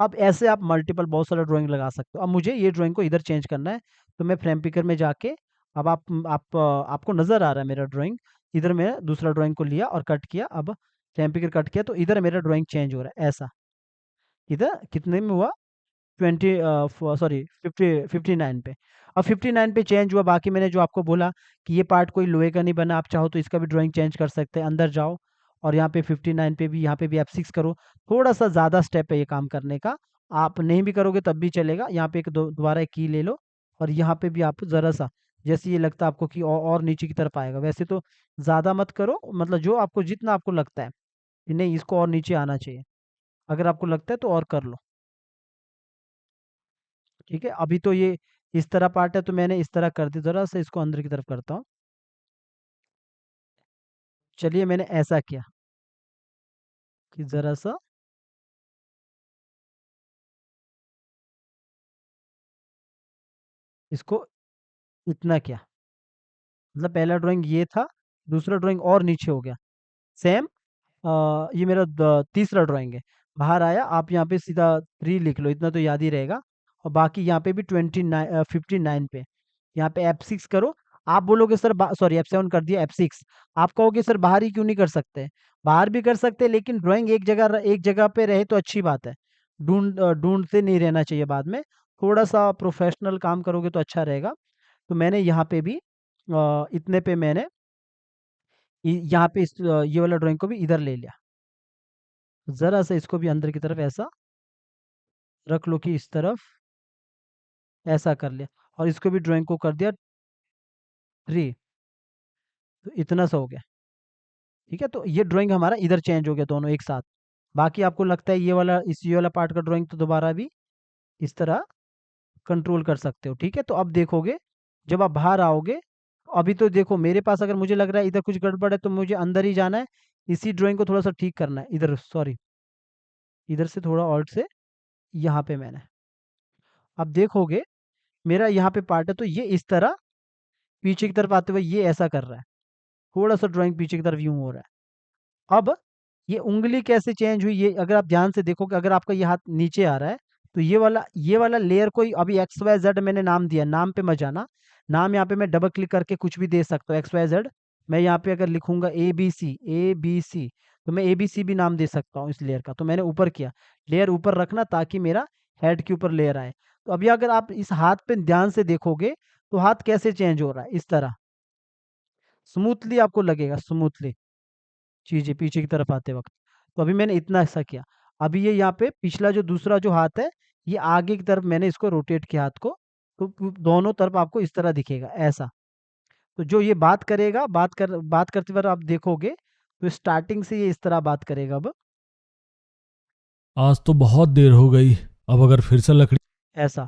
अब ऐसे आप मल्टीपल बहुत सारा ड्राइंग लगा सकते हो। अब मुझे ये ड्राइंग को इधर चेंज करना है, तो मैं फ्रेम पिकर में जाके, अब आपको नज़र आ रहा है मेरा ड्राइंग, इधर मैं दूसरा ड्राइंग को लिया और कट किया। अब फ्रेम पिकर कट किया, तो इधर मेरा ड्राइंग चेंज हो रहा है ऐसा। इधर कितने में हुआ, 20, सॉरी 59 पे। अब 59 पे चेंज हुआ। बाकी मैंने जो आपको बोला कि ये पार्ट कोई लोहे का नहीं बना, आप चाहो तो इसका भी ड्राइंग चेंज कर सकते हैं, अंदर जाओ, और यहाँ पे 59 पे भी, यहाँ पे भी F6 करो। थोड़ा सा ज़्यादा स्टेप है ये काम करने का, आप नहीं भी करोगे तब भी चलेगा। यहाँ पे एक दोबारा एक की ले लो, और यहाँ पे भी आप ज़रा सा, जैसे ये लगता है आपको कि और नीचे की तरफ आएगा, वैसे तो ज़्यादा मत करो, मतलब जो आपको जितना आपको लगता है कि नहीं इसको और नीचे आना चाहिए, अगर आपको लगता है तो और कर लो, ठीक है। अभी तो ये इस तरह पार्ट है, तो मैंने इस तरह कर दी, जरा सा इसको अंदर की तरफ करता हूँ। चलिए मैंने ऐसा किया कि जरा सा इसको इतना किया, मतलब पहला ड्राइंग ये था, दूसरा ड्राइंग और नीचे हो गया, सेम। ये मेरा तीसरा ड्राइंग है, बाहर आया, आप यहाँ पे सीधा 3 लिख लो, इतना तो याद ही रहेगा। और बाकी यहाँ पे भी 59 पे, यहाँ पे F6 करो। आप बोलोगे सर, सॉरी F7 कर दिया, F6। आप कहोगे सर बाहर ही क्यों नहीं कर सकते, बाहर भी कर सकते हैं, लेकिन ड्राइंग एक जगह पे रहे तो अच्छी बात है, ढूंढते नहीं रहना चाहिए बाद में, थोड़ा सा प्रोफेशनल काम करोगे तो अच्छा रहेगा। तो मैंने यहाँ पे भी इतने पे मैंने यहाँ पे ये वाला ड्राइंग को भी इधर ले लिया, जरा सा इसको भी अंदर की तरफ ऐसा रख लो कि इस तरफ ऐसा कर लिया, और इसको भी ड्राइंग को कर दिया 3। तो इतना सा हो गया, ठीक है। तो ये ड्राइंग हमारा इधर चेंज हो गया दोनों एक साथ। बाकी आपको लगता है ये वाला पार्ट का ड्राइंग तो दोबारा भी इस तरह कंट्रोल कर सकते हो, ठीक है। तो अब देखोगे जब आप बाहर आओगे, अभी तो देखो मेरे पास, अगर मुझे लग रहा है इधर कुछ गड़बड़ है, तो मुझे अंदर ही जाना है, इसी ड्राइंग को थोड़ा सा ठीक करना है इधर, सॉरी इधर से थोड़ा ऑल्ट से यहाँ पे मैंने, अब देखोगे मेरा यहाँ पे पार्ट है तो ये इस तरह पीछे की तरफ आते हुए ये ऐसा कर रहा है, थोड़ा सा ड्राइंग पीछे की तरफ यूं हो रहा है। अब ये उंगली कैसे चेंज हुई, ये अगर आप ध्यान से देखोगे, अगर आपका ये हाथ नीचे आ रहा है तो ये वाला लेयर को अभी एक्स वाई जेड मैंने नाम दिया, नाम पे मत जाना। नाम यहाँ पे मैं डबल क्लिक करके कुछ भी दे सकता हूँ, एक्स वाई जेड। मैं यहाँ पे अगर लिखूंगा ए बी सी, तो मैं ए बी सी भी नाम दे सकता हूँ इस लेयर का। तो मैंने ऊपर किया, लेयर ऊपर रखना ताकि मेरा हेड के ऊपर लेयर आए। तो अभी अगर आप इस हाथ पे ध्यान से देखोगे तो हाथ कैसे चेंज हो रहा है, इस तरह स्मूथली आपको लगेगा, स्मूथली चीजें पीछे की तरफ आते वक्त। तो अभी मैंने इतना ऐसा किया। अभी ये यहाँ पे पिछला जो दूसरा जो हाथ है, ये आगे की तरफ मैंने इसको रोटेट किया हाथ को, तो दोनों तरफ आपको इस तरह दिखेगा ऐसा। तो जो ये बात करेगा, बात करते वक्त आप देखोगे तो स्टार्टिंग से ये इस तरह बात करेगा। अब आज तो बहुत देर हो गई, अब अगर फिर से लकड़ी ऐसा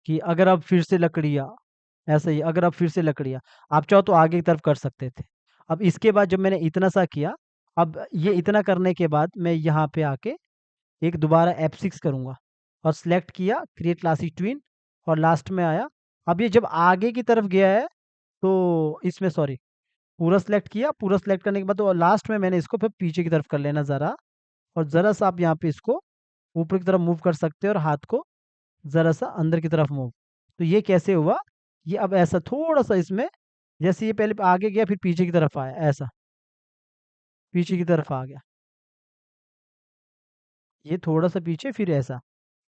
कि अगर आप फिर से लकड़ियाँ, ऐसा ही अगर आप फिर से लकड़ियाँ, आप चाहो तो आगे की तरफ कर सकते थे। अब इसके बाद जब मैंने इतना सा किया, अब ये इतना करने के बाद मैं यहाँ पे आके एक दोबारा F6 करूँगा और सिलेक्ट किया क्रिएट क्लासिक ट्विन और लास्ट में आया। अब ये जब आगे की तरफ गया है तो इसमें सॉरी, पूरा सिलेक्ट किया, पूरा सिलेक्ट करने के बाद तो लास्ट में मैंने इसको फिर पीछे की तरफ कर लेना ज़रा, और ज़रा सा आप यहाँ पे इसको ऊपर की तरफ मूव कर सकते हो और हाथ को ज़रा सा अंदर की तरफ मूव। तो ये कैसे हुआ, ये अब ऐसा थोड़ा सा इसमें, जैसे ये पहले आगे गया फिर पीछे की तरफ आया, ऐसा पीछे की तरफ आ गया, ये थोड़ा सा पीछे फिर ऐसा,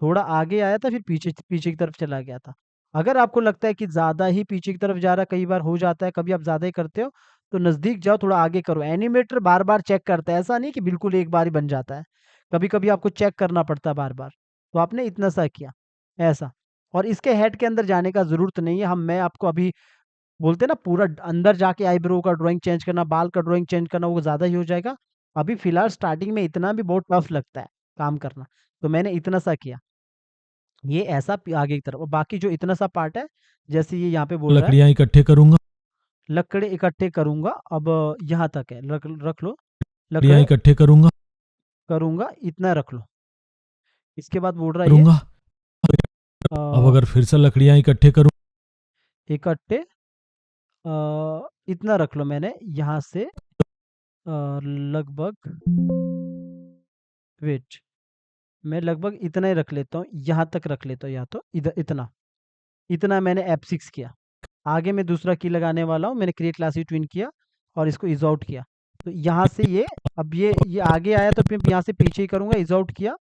थोड़ा आगे आया था फिर पीछे पीछे की तरफ चला गया था। अगर आपको लगता है कि ज़्यादा ही पीछे की तरफ जा रहा है, कई बार हो जाता है, कभी आप ज़्यादा ही करते हो, तो नज़दीक जाओ, थोड़ा आगे करो। एनिमेटर बार बार चेक करता है, ऐसा नहीं कि बिल्कुल एक बार ही बन जाता है, कभी कभी आपको चेक करना पड़ता है बार बार। तो आपने इतना सा किया ऐसा, और इसके हेड के अंदर जाने का ज़रूरत नहीं है। हम मैं आपको अभी बोलते हैं ना पूरा अंदर जाके आईब्रो का ड्राइंग चेंज करना, बाल का ड्राइंग चेंज करना, वो ज़्यादा ही हो जाएगा। अभी फिलहाल स्टार्टिंग में इतना भी बहुत टफ लगता है काम करना, तो मैंने इतना सा किया, ये ऐसा आगे की तरफ। और बाकी जो इतना सा पार्ट है, जैसे ये यहाँ पे बोल रहा है लकड़ियां इकट्ठे करूंगा, लकड़े इकट्ठे करूंगा, अब यहाँ तक है, रख लो, लकड़ियां लकड़े इकट्ठे करूंगा करूंगा इतना रख लो। इसके बाद बोल रहा है ये करूंगा अब अगर फिर से लकड़ियां इकट्ठे करूं इकट्ठे इतना रख लो, मैंने यहाँ से लगभग, वेट, मैं लगभग इतना ही रख लेता हूँ, यहाँ तक रख लेता हूँ, या तो इधर इतना, इतना मैंने F6 किया। आगे मैं दूसरा की लगाने वाला हूँ, मैंने क्रिएट क्लासिक ट्विन किया और इसको इज आउट किया। तो यहाँ से ये, अब ये आगे आया तो फिर यहाँ से पीछे ही करूँगा, इज आउट किया।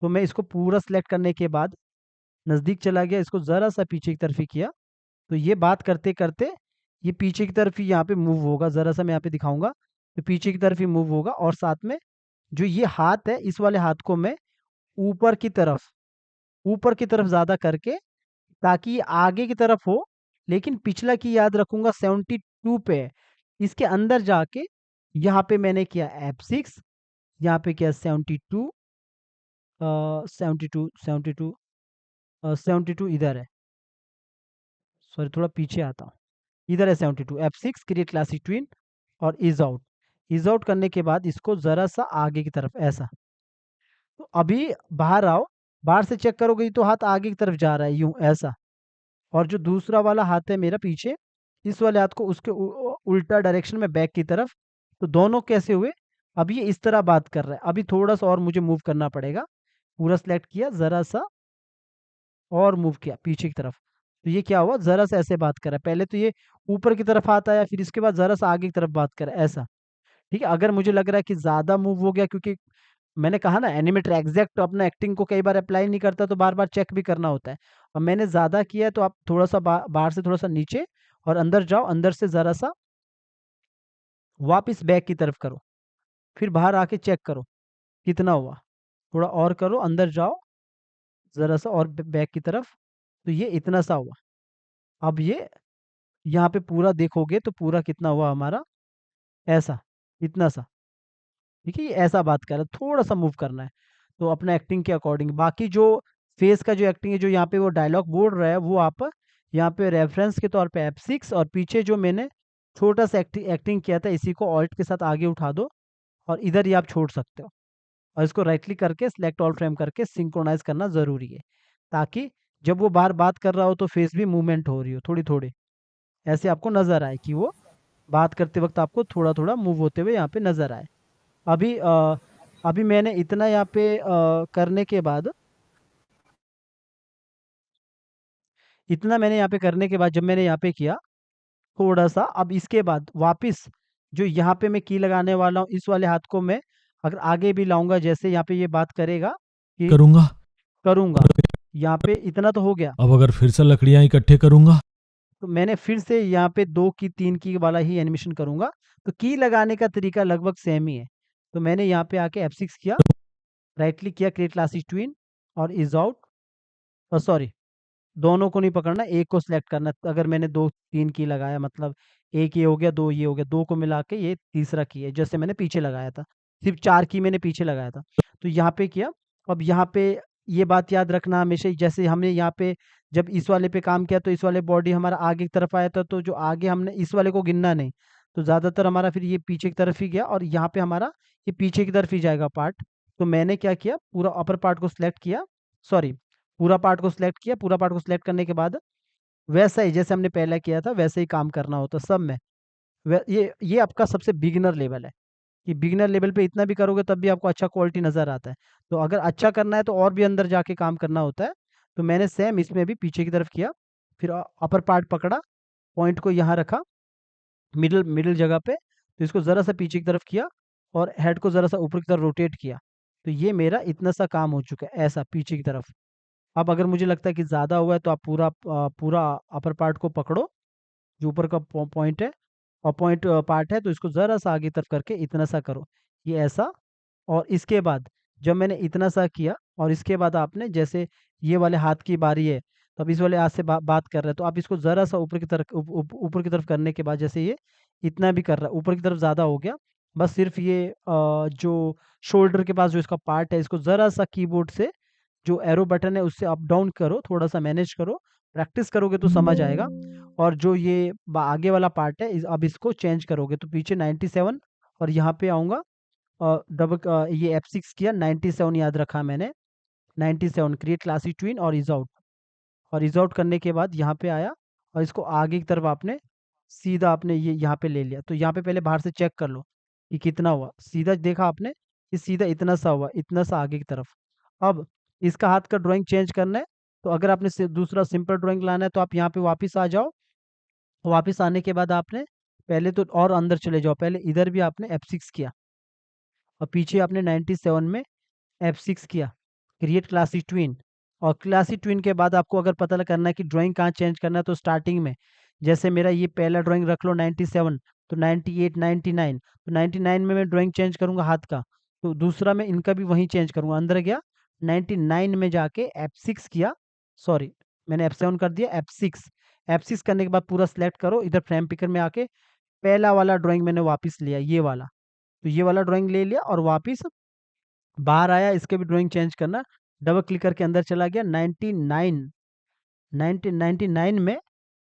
तो मैं इसको पूरा सेलेक्ट करने के बाद नज़दीक चला गया, इसको ज़रा सा पीछे की तरफ ही किया। तो ये बात करते करते ये पीछे की तरफ ही यहाँ पे मूव होगा, ज़रा सा मैं यहाँ पे दिखाऊंगा, तो पीछे की तरफ ही मूव होगा। और साथ में जो ये हाथ है, इस वाले हाथ को मैं ऊपर की तरफ, ऊपर की तरफ ज़्यादा करके, ताकि ये आगे की तरफ हो, लेकिन पिछला की याद रखूंगा 72 पे है। इसके अंदर जाके यहाँ पे मैंने किया F6, यहाँ पे किया 72, 72 72 72 इधर है, सॉरी थोड़ा पीछे आता हूँ, इधर है 72, F6 क्रिएट क्लासिक ट्विन और इज आउट करने के बाद इसको ज़रा सा आगे की तरफ ऐसा। तो अभी बाहर आओ, बाहर से चेक करोगे तो हाथ आगे की तरफ जा रहा है यूं ऐसा, और जो दूसरा वाला हाथ है मेरा पीछे, इस वाले हाथ को उसके उल्टा डायरेक्शन में बैक की तरफ। तो दोनों कैसे हुए, अब ये इस तरह बात कर रहा है। अभी थोड़ा सा और मुझे मूव करना पड़ेगा, पूरा सेलेक्ट किया, ज़रा सा और मूव किया पीछे की तरफ। तो ये क्या हुआ, ज़रा सा ऐसे बात कर रहा है, पहले तो ये ऊपर की तरफ हाथ आया, फिर इसके बाद ज़रा सा आगे की तरफ बात कर रहा है ऐसा। ठीक है, अगर मुझे लग रहा है कि ज़्यादा मूव हो गया, क्योंकि मैंने कहा ना एनिमेटर एग्जैक्ट अपना एक्टिंग को कई बार अप्लाई नहीं करता, तो बार बार चेक भी करना होता है। अब मैंने ज़्यादा किया है तो आप थोड़ा सा बाहर से थोड़ा सा नीचे और अंदर जाओ, अंदर से ज़रा सा वापस बैक की तरफ करो, फिर बाहर आके चेक करो कितना हुआ, थोड़ा और करो, अंदर जाओ ज़रा सा और बैक की तरफ। तो ये इतना सा हुआ। अब ये यहाँ पे पूरा देखोगे तो पूरा कितना हुआ हमारा, ऐसा, इतना सा। ठीक है, ये ऐसा बात कर रहा है, थोड़ा सा मूव करना है, तो अपना एक्टिंग के अकॉर्डिंग। बाकी जो फेस का जो एक्टिंग है, जो यहाँ पे वो डायलॉग बोल रहा है, वो आप यहाँ पे रेफरेंस के तौर पे F6, और पीछे जो मैंने छोटा सा एक्टिंग किया था, इसी को ऑल्ट के साथ आगे उठा दो और इधर ही आप छोड़ सकते हो। और इसको राइट क्लिक करके सिलेक्ट ऑल फ्रेम करके सिंक्रोनाइज करना ज़रूरी है, ताकि जब वो बाहर बात कर रहा हो तो फेस भी मूवमेंट हो रही हो थोड़ी थोड़ी, ऐसे आपको नज़र आए कि वो बात करते वक्त आपको थोड़ा थोड़ा मूव होते हुए यहाँ पे नज़र आए। अभी अभी मैंने इतना यहाँ पे करने के बाद, इतना मैंने यहाँ पे करने के बाद जब मैंने यहाँ पे किया थोड़ा सा, अब इसके बाद वापस जो यहाँ पे मैं की लगाने वाला हूँ, इस वाले हाथ को मैं अगर आगे भी लाऊंगा, जैसे यहाँ पे ये बात करेगा कि करूंगा। करूंगा, यहाँ पे इतना तो हो गया। अब अगर फिर से लकड़ियां इकट्ठे करूंगा। तो मैंने फिर से यहाँ पे 2 की 3 की वाला ही एनिमेशन करूंगा, तो की लगाने का तरीका लगभग सेम ही है। तो मैंने यहाँ पे आके F6 किया, राइट क्लिक किया, क्रिएट क्लासेस ट्विन और इज आउट, सॉरी दोनों को नहीं पकड़ना, एक को सिलेक्ट करना। अगर मैंने 2 3 की लगाया मतलब एक ये हो गया, 2 ये हो गया, 2 को मिला के ये तीसरा की है, जैसे मैंने पीछे लगाया था, सिर्फ 4 की मैंने पीछे लगाया था। तो यहाँ पे किया। अब यहाँ पे ये बात याद रखना हमेशा ही, जैसे हमने यहाँ पे जब इस वाले पे काम किया तो इस वाले बॉडी हमारा आगे की तरफ आया था, तो जो आगे हमने इस वाले को गिनना नहीं, तो ज़्यादातर हमारा फिर ये पीछे की तरफ ही गया, और यहाँ पे हमारा ये पीछे की तरफ ही जाएगा पार्ट। तो मैंने क्या किया, पूरा अपर पार्ट को सिलेक्ट किया, सॉरी पूरा पार्ट को सिलेक्ट किया, पूरा पार्ट को सिलेक्ट करने के बाद वैसा ही जैसे हमने पहले किया था वैसे ही काम करना होता सब में। ये आपका सबसे बिगिनर लेवल है, कि बिगिनर लेवल पे इतना भी करोगे तब भी आपको अच्छा क्वालिटी नज़र आता है। तो अगर अच्छा करना है तो और भी अंदर जाके काम करना होता है। तो मैंने सेम इसमें भी पीछे की तरफ किया, फिर अपर पार्ट पकड़ा, पॉइंट को यहाँ रखा, मिडल मिडल जगह पे, तो इसको ज़रा सा पीछे की तरफ किया और हेड को ज़रा सा ऊपर की तरफ रोटेट किया। तो ये मेरा इतना सा काम हो चुका है, ऐसा पीछे की तरफ। अब अगर मुझे लगता है कि ज़्यादा हुआ है तो आप पूरा अपर पार्ट को पकड़ो, जो ऊपर का पॉइंट है और पॉइंट पार्ट है, तो इसको ज़रा सा आगे तरफ करके इतना सा करो, ये ऐसा। और इसके बाद जब मैंने इतना सा किया और इसके बाद आपने जैसे ये वाले हाथ की बारी है, तो अब इस वाले हाथ से बात कर रहे हैं, तो आप इसको ज़रा सा ऊपर की तरफ ऊपर की तरफ करने के बाद जैसे ये इतना भी कर रहा है, ऊपर की तरफ ज़्यादा हो गया, बस सिर्फ ये जो शोल्डर के पास जो इसका पार्ट है, इसको ज़रा सा कीबोर्ड से जो एरो बटन है उससे अप डाउन करो, थोड़ा सा मैनेज करो, प्रैक्टिस करोगे तो समझ आएगा। और जो ये आगे वाला पार्ट है अब इसको चेंज करोगे तो पीछे 97 और यहाँ पे आऊँगा, ये F6 किया, 97 याद रखा मैंने, 97 क्रिएट क्लासिक ट्विन और इज आउट, और इज आउट करने के बाद यहाँ पे आया और इसको आगे की तरफ आपने सीधा आपने ये यहाँ पे ले लिया। तो यहाँ पे पहले बाहर से चेक कर लो कि कितना हुआ, सीधा देखा आपने कि सीधा इतना सा हुआ, इतना सा आगे की तरफ। अब इसका हाथ का ड्राइंग चेंज करना है, तो अगर आपने दूसरा सिंपल ड्राइंग लाना है तो आप यहाँ पे वापस आ जाओ, वापस आने के बाद आपने पहले तो और अंदर चले जाओ, पहले इधर भी आपने F6 किया और पीछे आपने 97 में F6 किया, क्रिएट क्लासिक ट्विन। और क्लासिक ट्विन के बाद आपको अगर पता करना है कि ड्राइंग कहाँ चेंज करना है, तो स्टार्टिंग में जैसे मेरा ये पहला ड्राइंग रख लो 97, तो 98 99, तो 99 में मैं ड्राइंग चेंज करूंगा हाथ का, तो दूसरा मैं इनका भी वहीं चेंज करूंगा, अंदर गया 99 में जाके F6 किया, सॉरी मैंने F7 कर दिया, F6 करने के बाद पूरा सेलेक्ट करो, इधर फ्रेम पिकर में आके पहला वाला ड्राइंग मैंने वापस लिया, ये वाला, तो ये वाला ड्राइंग ले लिया और वापस बाहर आया, इसके भी ड्राइंग चेंज करना, डबल क्लिक करके अंदर चला गया, 99 में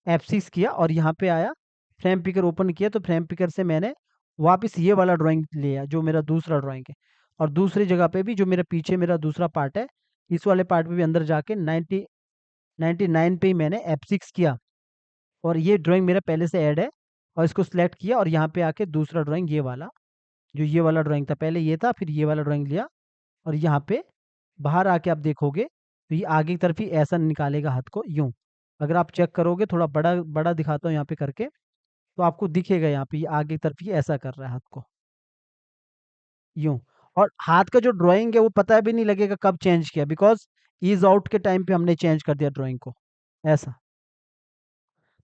F6 किया और यहाँ पे आया, फ्रेम पिकर ओपन किया, तो फ्रेम पिकर से मैंने वापस ये वाला ड्राइंग लिया जो मेरा दूसरा ड्राइंग है, और दूसरी जगह पे भी जो मेरा पीछे मेरा दूसरा पार्ट है, इस वाले पार्ट पे भी अंदर जाके 99 पे ही मैंने F6 किया, और ये ड्राइंग मेरा पहले से ऐड है, और इसको सिलेक्ट किया और यहाँ पे आके दूसरा ड्राइंग ये वाला, जो ये वाला ड्राइंग था, पहले ये था फिर ये वाला ड्राइंग लिया, और यहाँ पे बाहर आके आप देखोगे तो ये आगे की तरफ ही ऐसा निकालेगा हाथ को यूं। अगर आप चेक करोगे, थोड़ा बड़ा बड़ा दिखाता हूँ यहाँ पे करके, तो आपको दिखेगा यहाँ पे ये आगे की तरफ ही ऐसा कर रहा है हाथ को यूं। और हाथ का जो ड्राइंग है वो पता भी नहीं लगेगा कब चेंज किया, बिकॉज ईज आउट के टाइम पे हमने चेंज कर दिया ड्राइंग को, ऐसा।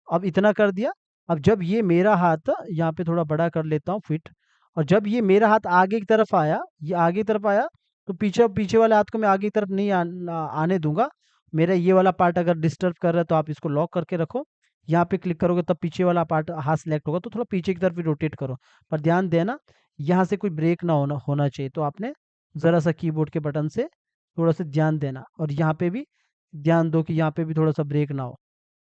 अब इतना कर दिया। अब जब ये मेरा हाथ, यहाँ पे थोड़ा बड़ा कर लेता हूँ फिट, और जब ये मेरा हाथ आगे की तरफ आया, ये आगे की तरफ आया, तो पीछे पीछे वाले हाथ को मैं आगे की तरफ नहीं आने दूंगा। मेरा ये वाला पार्ट अगर डिस्टर्ब कर रहा है तो आप इसको लॉक करके रखो, यहाँ पे क्लिक करोगे तब पीछे वाला पार्ट हाथ सेलेक्ट होगा, तो थोड़ा पीछे की तरफ भी रोटेट करो, पर ध्यान देना यहाँ से कोई ब्रेक ना होना होना चाहिए, तो आपने ज़रा सा कीबोर्ड के बटन से थोड़ा सा ध्यान देना, और यहाँ पे भी ध्यान दो कि यहाँ पे भी थोड़ा सा ब्रेक ना हो।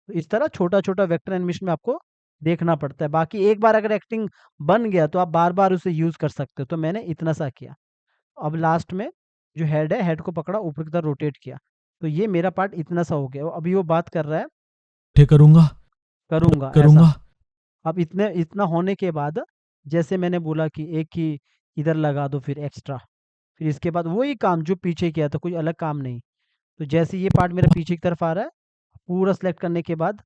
तो इस तरह छोटा-छोटा वेक्टर एनिमेशन में आपको देखना पड़ता है। बाकी एक बार अगर एक्टिंग बन गया तो आप बार-बार उसे यूज़ कर सकते हो। तो मैंने इतना सा किया। अब लास्ट में जो हेड है, हेड को पकड़ा, ऊपर की तरफ रोटेट किया, तो ये मेरा पार्ट इतना सा हो गया। अभी वो बात कर रहा है इकट्ठे करूंगा करूंगा ऐसा। करूंगा। अब इतने इतना होने के बाद, जैसे मैंने बोला कि एक ही इधर लगा दो फिर एक्स्ट्रा, फिर इसके बाद वही काम जो पीछे किया था, कोई अलग काम नहीं। तो जैसे ये पार्ट मेरा पीछे की तरफ आ रहा है, पूरा सेलेक्ट करने के बाद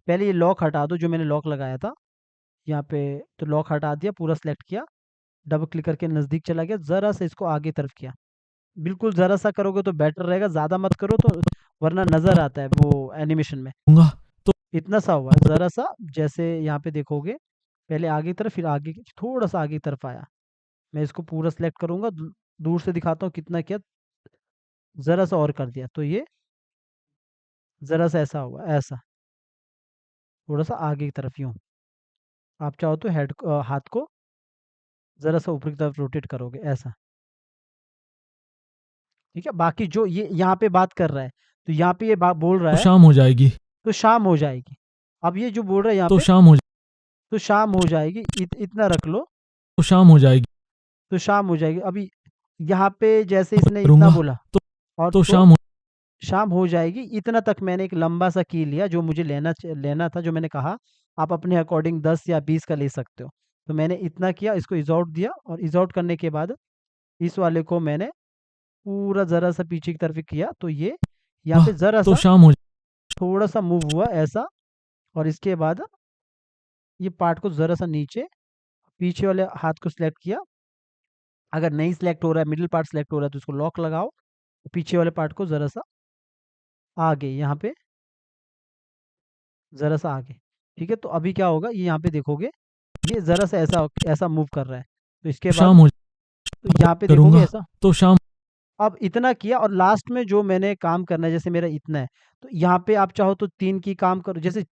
पहले ये लॉक हटा दो जो मैंने लॉक लगाया था यहाँ पे। तो लॉक हटा दिया, पूरा सेलेक्ट किया, डबल क्लिक करके नज़दीक चला गया, ज़रा सा इसको आगे तरफ किया। बिल्कुल ज़रा सा करोगे तो बेटर रहेगा, ज़्यादा मत करो तो वरना नज़र आता है वो एनिमेशन में। करूंगा तो इतना सा हुआ है, ज़रा सा, जैसे यहाँ पे देखोगे, पहले आगे की तरफ, फिर आगे थोड़ा सा आगे की तरफ आया। मैं इसको पूरा सेलेक्ट करूंगा, दूर से दिखाता हूँ कितना किया, ज़रा सा और कर दिया, तो ये ज़रा सा ऐसा हुआ, ऐसा थोड़ा सा आगे की तरफ यूँ। आप चाहो तो हाथ को ज़रा सा ऊपर की तरफ रोटेट करोगे ऐसा। ठीक है, बाकी जो ये यहाँ पे बात कर रहा है, तो यहाँ पे ये बात बोल रहा है शाम हो जाएगी तो शाम हो जाएगी। अब ये जो बोल रहा है यहाँ तो पे, शाम हो तो शाम हो जाएगी, इतना रख लो, तो शाम हो जाएगी तो शाम हो जाएगी। अभी यहाँ पे जैसे इसने इतना करूंगा बोला, तो और तो तो शाम हो शाम हो जाएगी, इतना तक मैंने एक लंबा सा की लिया जो मुझे लेना था, जो मैंने कहा आप अपने अकॉर्डिंग 10 या 20 का ले सकते हो। तो मैंने इतना किया, इसको इज़ आउट दिया, और इज़ आउट करने के बाद इस वाले को मैंने पूरा ज़रा सा पीछे की तरफ किया, तो ये यहाँ पे ज़रा तो सा शाम हो थोड़ा सा मूव हुआ ऐसा। और इसके बाद ये पार्ट को ज़रा सा नीचे, पीछे वाले हाथ को सिलेक्ट किया। अगर नहीं सिलेक्ट हो रहा है, मिडिल पार्ट सिलेक्ट हो रहा है, तो इसको लॉक लगाओ, पीछे वाले पार्ट को ज़रा सा आगे, यहाँ पे ज़रा सा आगे। ठीक है, तो अभी क्या होगा, ये यहाँ पे देखोगे, ये ज़रा सा ऐसा ऐसा मूव कर रहा है। तो इसके बाद शाम हो तो यहाँ पे देखोगे करूंगा ऐसा। तो शाम अब इतना किया, और लास्ट में जो मैंने काम करना है, जैसे मेरा इतना है, तो यहाँ पे आप चाहो तो 3 की काम करो, जैसे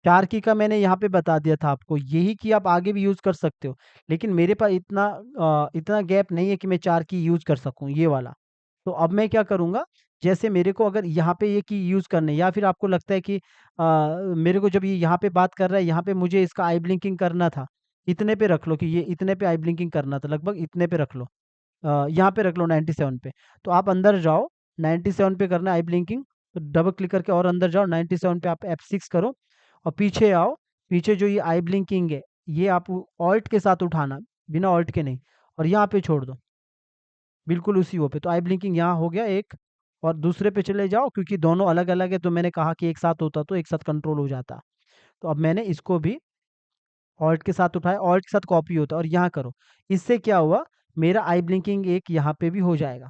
4 की का मैंने यहाँ पे बता दिया था आपको, यही की आप आगे भी यूज़ कर सकते हो। लेकिन मेरे पास इतना गैप नहीं है कि मैं 4 की यूज़ कर सकूँ, ये वाला। तो अब मैं क्या करूँगा, जैसे मेरे को अगर यहाँ पे ये की यूज़ करनी है, या फिर आपको लगता है कि मेरे को जब ये यहाँ पे बात कर रहा है, यहाँ पे मुझे इसका आई ब्लिंकिंग करना था, इतने पे रख लो, कि ये इतने पे आई ब्लिंकिंग करना था, लगभग इतने पे रख लो। यहाँ पे रख लो 97 पे। तो आप अंदर जाओ, 97 पे करना है आई ब्लिंकिंग, तो डबल क्लिक करके और अंदर जाओ, 97 पे आप F6 करो, और पीछे आओ। पीछे जो ये आई ब्लिंकिंग है, ये आप ऑल्ट के साथ उठाना, बिना ऑल्ट के नहीं, और यहाँ पे छोड़ दो, बिल्कुल उसी वो पे। तो आई ब्लिंकिंग यहाँ हो गया एक, और दूसरे पे चले जाओ, क्योंकि दोनों अलग अलग है, तो मैंने कहा कि एक साथ होता तो एक साथ कंट्रोल हो जाता। तो अब मैंने इसको भी ऑल्ट के साथ उठाया, ऑल्ट के साथ कॉपी होता, और यहाँ करो। इससे क्या हुआ, मेरा आई ब्लिंकिंग एक यहाँ पे भी हो जाएगा।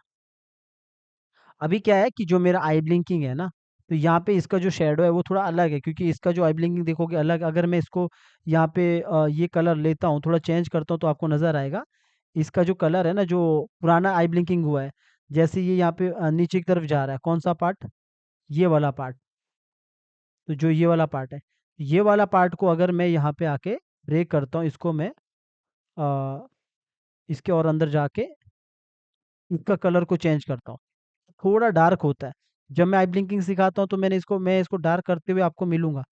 अभी क्या है कि जो मेरा आई ब्लिंकिंग है ना, तो यहाँ पे इसका जो शेडो है वो थोड़ा अलग है, क्योंकि इसका जो आई ब्लिंकिंग देखोगे अलग। अगर मैं इसको यहाँ पे ये कलर लेता हूँ, थोड़ा चेंज करता हूँ, तो आपको नज़र आएगा इसका जो कलर है ना, जो पुराना आई ब्लिंकिंग हुआ है, जैसे ये यहाँ पे नीचे की तरफ जा रहा है, कौन सा पार्ट, ये वाला पार्ट। तो जो ये वाला पार्ट है, ये वाला पार्ट को अगर मैं यहाँ पे आके ब्रेक करता हूँ, इसको मैं अ, इसके और अंदर जाके इसका कलर को चेंज करता हूँ, थोड़ा डार्क होता है। जब मैं आई ब्लिंकिंग सिखाता हूँ, तो मैं इसको डार्क करते हुए आपको मिलूँगा,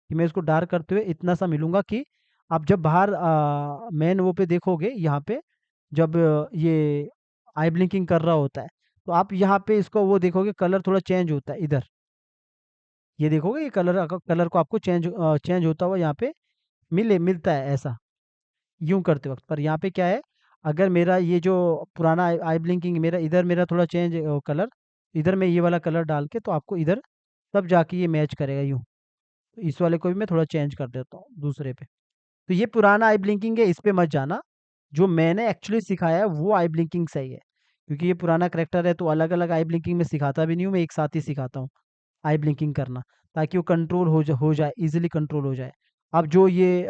कि मैं इसको डार्क करते हुए इतना सा मिलूँगा कि आप जब बाहर मेन वो पे देखोगे, यहाँ पे जब ये आई ब्लिंकिंग कर रहा होता है, तो आप यहाँ पे इसको वो देखोगे, कलर थोड़ा चेंज होता है इधर। ये देखोगे, ये कलर को आपको चेंज होता हुआ यहाँ पे मिलता है ऐसा, यूँ करते वक़्त। पर यहाँ पे क्या है, अगर मेरा ये जो पुराना आई आई ब्लिंकिंग मेरा इधर, मेरा थोड़ा चेंज कलर, इधर मैं ये वाला कलर डाल के, तो आपको इधर तब जाके ये मैच करेगा यूँ। तो इस वाले को भी मैं थोड़ा चेंज कर देता हूँ दूसरे पे। तो ये पुराना आई ब्लिंकिंग है, इस पे मत जाना। जो मैंने एक्चुअली सिखाया है वो आई ब्लिंकिंग सही है, क्योंकि ये पुराना करैक्टर है, तो अलग-अलग आई ब्लिंकिंग में सिखाता भी नहीं हूँ मैं, एक साथ ही सिखाता हूँ आई ब्लिंकिंग करना, ताकि वो कंट्रोल हो जाए, ईज़िली कंट्रोल हो जाए। अब जो ये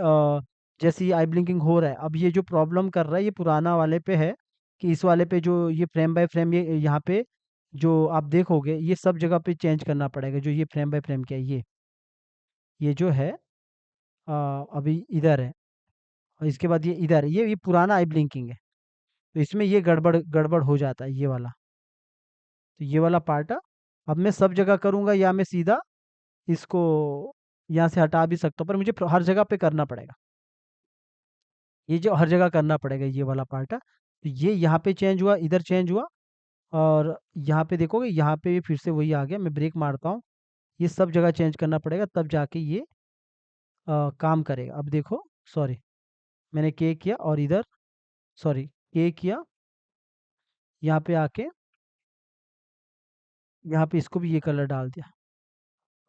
जैसे ये आई ब्लिंकिंग हो रहा है, अब ये जो प्रॉब्लम कर रहा है, ये पुराना वाले पे है, कि इस वाले पे जो ये फ्रेम बाय फ्रेम, ये यहाँ पे जो आप देखोगे, ये सब जगह पे चेंज करना पड़ेगा। जो ये फ्रेम बाय फ्रेम क्या है, ये जो है अभी इधर है, और इसके बाद ये इधर है, ये पुराना आई ब्लिंकिंग है, तो इसमें ये गड़बड़ गड़बड़ हो जाता है, ये वाला। तो ये वाला पार्ट अब मैं सब जगह करूँगा, या मैं सीधा इसको यहाँ से हटा भी सकता हूँ, पर मुझे हर जगह पे करना पड़ेगा। ये जो हर जगह करना पड़ेगा, ये वाला पार्ट है। तो ये यहाँ पे चेंज हुआ, इधर चेंज हुआ, और यहाँ पे देखोगे यहाँ पे फिर से वही आ गया। मैं ब्रेक मारता हूँ, ये सब जगह चेंज करना पड़ेगा तब जाके ये काम करेगा। अब देखो, सॉरी, मैंने के किया और इधर, सॉरी, के किया, यहाँ पे आके यहाँ पे इसको भी ये कलर डाल दिया,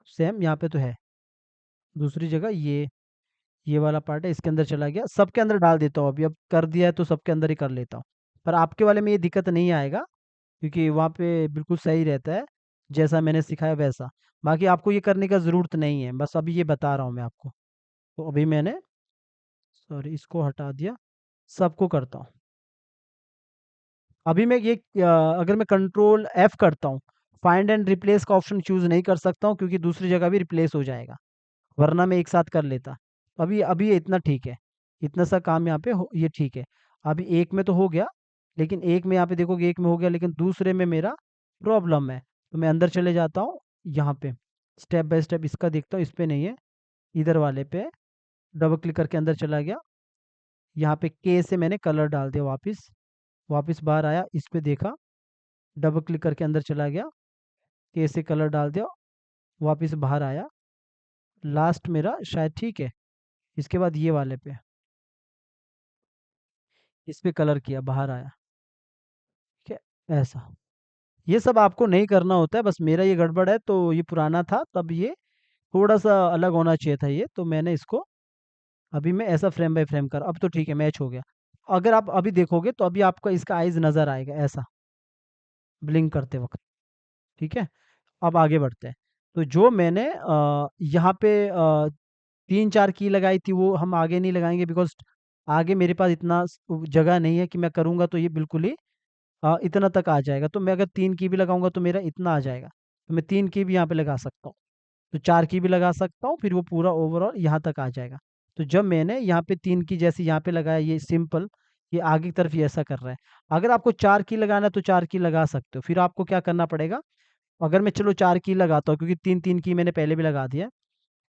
सेम यहाँ पे तो है। दूसरी जगह ये वाला पार्ट है, इसके अंदर चला गया, सबके अंदर डाल देता हूँ अभी। अब कर दिया है तो सबके अंदर ही कर लेता हूँ। पर आपके वाले में ये दिक्कत नहीं आएगा, क्योंकि वहाँ पे बिल्कुल सही रहता है, जैसा मैंने सिखाया वैसा। बाकी आपको ये करने का ज़रूरत नहीं है, बस अभी ये बता रहा हूँ मैं आपको। तो अभी मैंने, सॉरी, इसको हटा दिया, सबको करता हूँ। अभी मैं ये अगर मैं कंट्रोल एफ करता हूँ, फाइंड एंड रिप्लेस का ऑप्शन चूज नहीं कर सकता हूँ, क्योंकि दूसरी जगह भी रिप्लेस हो जाएगा, वरना मैं एक साथ कर लेता। अभी अभी ये इतना ठीक है, इतना सा काम यहाँ पे ये ठीक है। अभी एक में तो हो गया, लेकिन एक में यहाँ पे देखोगे एक में हो गया, लेकिन दूसरे में मेरा प्रॉब्लम है। तो मैं अंदर चले जाता हूँ, यहाँ पे स्टेप बाय स्टेप इसका देखता हूँ, इस पे नहीं है, इधर वाले पे डबल क्लिक करके अंदर चला गया। यहाँ पे के से मैंने कलर डाल दिया, वापस वापस बाहर आया, इस पे देखा, डबल क्लिक करके अंदर चला गया, के से कलर डाल दिया, वापस बाहर आया, लास्ट मेरा शायद ठीक है। इसके बाद ये वाले पे, इस पे कलर किया, बाहर आया, ठीक है, ऐसा। ये सब आपको नहीं करना होता है, बस मेरा ये गड़बड़ है, तो ये पुराना था तब ये थोड़ा सा अलग होना चाहिए था ये, तो मैंने इसको अभी मैं ऐसा फ्रेम बाय फ्रेम कर, अब तो ठीक है, मैच हो गया। अगर आप अभी देखोगे तो अभी आपको इसका आइज नज़र आएगा ऐसा, ब्लिंक करते वक्त, ठीक है। अब आगे बढ़ते हैं। तो जो मैंने यहाँ पे 3-4 की लगाई थी, वो हम आगे नहीं लगाएंगे, बिकॉज आगे मेरे पास इतना जगह नहीं है कि मैं करूँगा तो ये बिल्कुल ही इतना तक आ जाएगा। तो मैं अगर 3 की भी लगाऊंगा तो मेरा इतना आ जाएगा, तो मैं 3 की भी यहाँ पे लगा सकता हूँ, तो 4 की भी लगा सकता हूँ, फिर वो पूरा ओवरऑल यहाँ तक आ जाएगा। तो जब मैंने यहाँ पे 3 की जैसे यहाँ पे लगाया, ये सिंपल, ये आगे की तरफ ये ऐसा कर रहा है। अगर आपको 4 की लगाना है तो 4 की लगा सकते हो। फिर आपको क्या करना पड़ेगा, अगर मैं चलो 4 की लगाता हूँ, क्योंकि 3-3 की मैंने पहले भी लगा दिया है,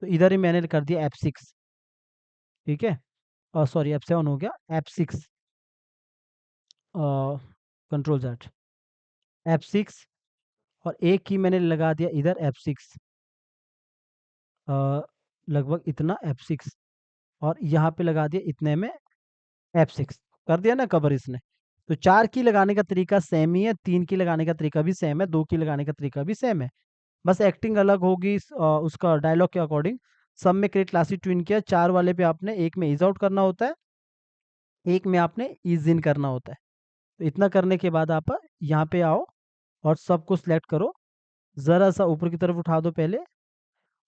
तो इधर ही मैंने कर दिया F6, ठीक है, और सॉरी F7 हो गया, F6, कंट्रोल Z, F6, और एक की मैंने लगा दिया इधर F6, लगभग इतना F6, और यहाँ पे लगा दिया इतने में F6, कर दिया ना कवर इसने। तो 4 की लगाने का तरीका सेम ही है, 3 की लगाने का तरीका भी सेम है, 2 की लगाने का तरीका भी सेम है, बस एक्टिंग अलग होगी उसका डायलॉग के अकॉर्डिंग। सब में क्रिएट क्लासिक ट्विन किया, 4 वाले पे आपने एक में ईज आउट करना होता है, एक में आपने ईज इन करना होता है। तो इतना करने के बाद आप यहाँ पे आओ और सबको सिलेक्ट करो, ज़रा सा ऊपर की तरफ उठा दो पहले,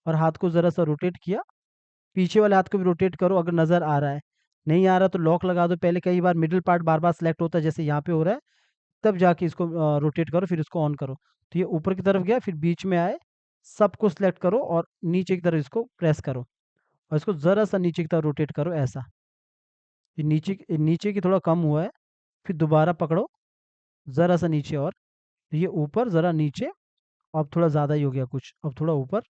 और हाथ को ज़रा सा रोटेट किया, पीछे वाले हाथ को भी रोटेट करो अगर नज़र आ रहा है, नहीं आ रहा तो लॉक लगा दो पहले। कई बार मिडिल पार्ट बार बार सेलेक्ट होता है, जैसे यहाँ पे हो रहा है, तब जाके इसको रोटेट करो, फिर इसको ऑन करो। तो ये ऊपर की तरफ गया, फिर बीच में आए, सबको सिलेक्ट करो और नीचे की तरफ इसको प्रेस करो, और इसको ज़रा सा नीचे की तरफ रोटेट करो ऐसा। ये नीचे की थोड़ा कम हुआ है, फिर दोबारा पकड़ो, ज़रा सा नीचे, और ये ऊपर ज़रा नीचे, अब थोड़ा ज़्यादा ही हो गया कुछ, अब थोड़ा ऊपर।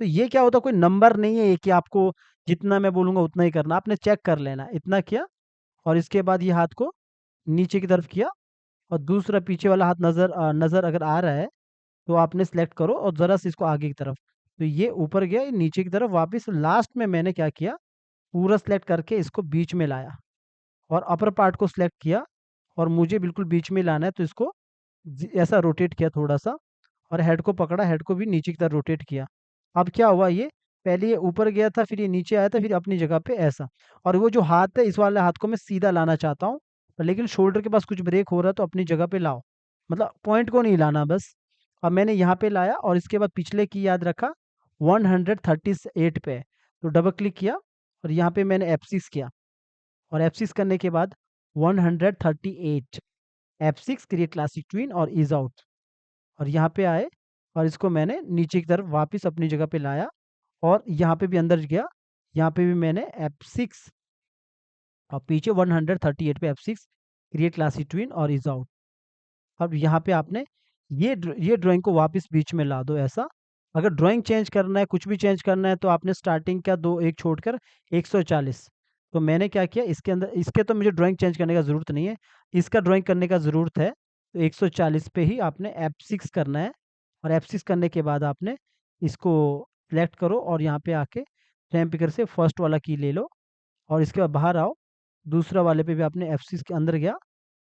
तो ये क्या होता है, कोई नंबर नहीं है ये कि आपको जितना मैं बोलूँगा उतना ही करना, आपने चेक कर लेना, इतना किया, और इसके बाद ये हाथ को नीचे की तरफ किया, और दूसरा पीछे वाला हाथ नज़र अगर आ रहा है तो आपने सेलेक्ट करो और ज़रा सा इसको आगे की तरफ। तो ये ऊपर गया, ये नीचे की तरफ वापस, लास्ट में मैंने क्या किया, पूरा सेलेक्ट करके इसको बीच में लाया, और अपर पार्ट को सिलेक्ट किया, और मुझे बिल्कुल बीच में लाना है, तो इसको ऐसा रोटेट किया थोड़ा सा, और हेड को पकड़ा, हेड को भी नीचे की तरफ रोटेट किया। अब क्या हुआ, ये पहले ये ऊपर गया था, फिर ये नीचे आया था, फिर अपनी जगह पे ऐसा। और वो जो हाथ है, इस वाले हाथ को मैं सीधा लाना चाहता हूँ, लेकिन शोल्डर के पास कुछ ब्रेक हो रहा है, तो अपनी जगह पे लाओ, मतलब पॉइंट को नहीं लाना बस। अब मैंने यहाँ पे लाया, और इसके बाद पिछले की याद रखा 138 पे, तो डबल क्लिक किया, और यहाँ पे मैंने F6 किया, और F6 करने के बाद 138, F6 क्रिएट क्लासिक ट्विन और ईज आउट, और यहाँ पे आए, और इसको मैंने नीचे की तरफ वापस अपनी जगह पे लाया, और यहाँ पे भी अंदर गया, यहाँ पे भी मैंने F6, और पीछे 138 पे F6 क्रिएट क्लासिक ट्विन और ईज आउट। अब यहाँ पे आपने ये ड्राइंग को वापस बीच में ला दो ऐसा। अगर ड्राइंग चेंज करना है, कुछ भी चेंज करना है, तो आपने स्टार्टिंग का दो एक छोड़कर 140, तो मैंने क्या किया, इसके अंदर इसके तो मुझे ड्राइंग चेंज करने का ज़रूरत नहीं है, इसका ड्राइंग करने का ज़रूरत है। तो 140 पे ही आपने F6 करना है, और F6 करने के बाद आपने इसको सेलेक्ट करो और यहाँ पे आके फ्रेम पिकर से फर्स्ट वाला की ले लो, और इसके बाद बाहर आओ, दूसरा वाले पे भी आपने F6 के अंदर गया,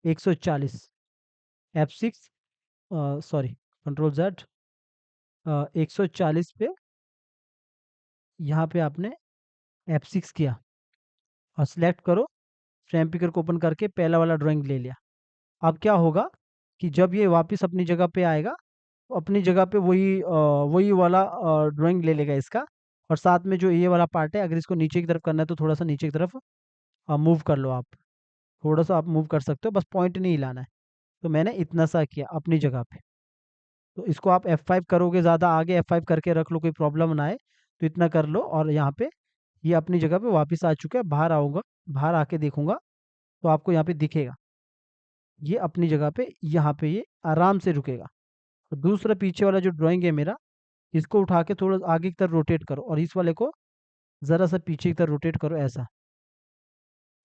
140 F6, सॉरी, कंट्रोल Z, 140 पे यहाँ पे आपने F6 किया और सिलेक्ट करो, फ्रेम पिकर को ओपन करके पहला वाला ड्राइंग ले लिया। अब क्या होगा कि जब ये वापस अपनी जगह पे आएगा, तो अपनी जगह पे वही वाला ड्राइंग ले लेगा इसका, और साथ में जो ये वाला पार्ट है, अगर इसको नीचे की तरफ करना है तो थोड़ा सा नीचे की तरफ मूव कर लो आप, थोड़ा सा आप मूव कर सकते हो, बस पॉइंट नहीं हिलाना है। तो मैंने इतना सा किया अपनी जगह पे। तो इसको आप F5 करोगे, ज़्यादा आगे F5 करके रख लो, कोई प्रॉब्लम ना आए, तो इतना कर लो, और यहाँ पे ये अपनी जगह पे वापस आ चुका है। बाहर आऊँगा, बाहर आके देखूंगा तो आपको यहाँ पे दिखेगा, ये अपनी जगह पे यहाँ पे ये आराम से रुकेगा। तो दूसरा पीछे वाला जो ड्राइंग है मेरा, इसको उठा के थोड़ा आगे की तरफ रोटेट करो, और इस वाले को ज़रा सा पीछे की तरफ रोटेट करो ऐसा।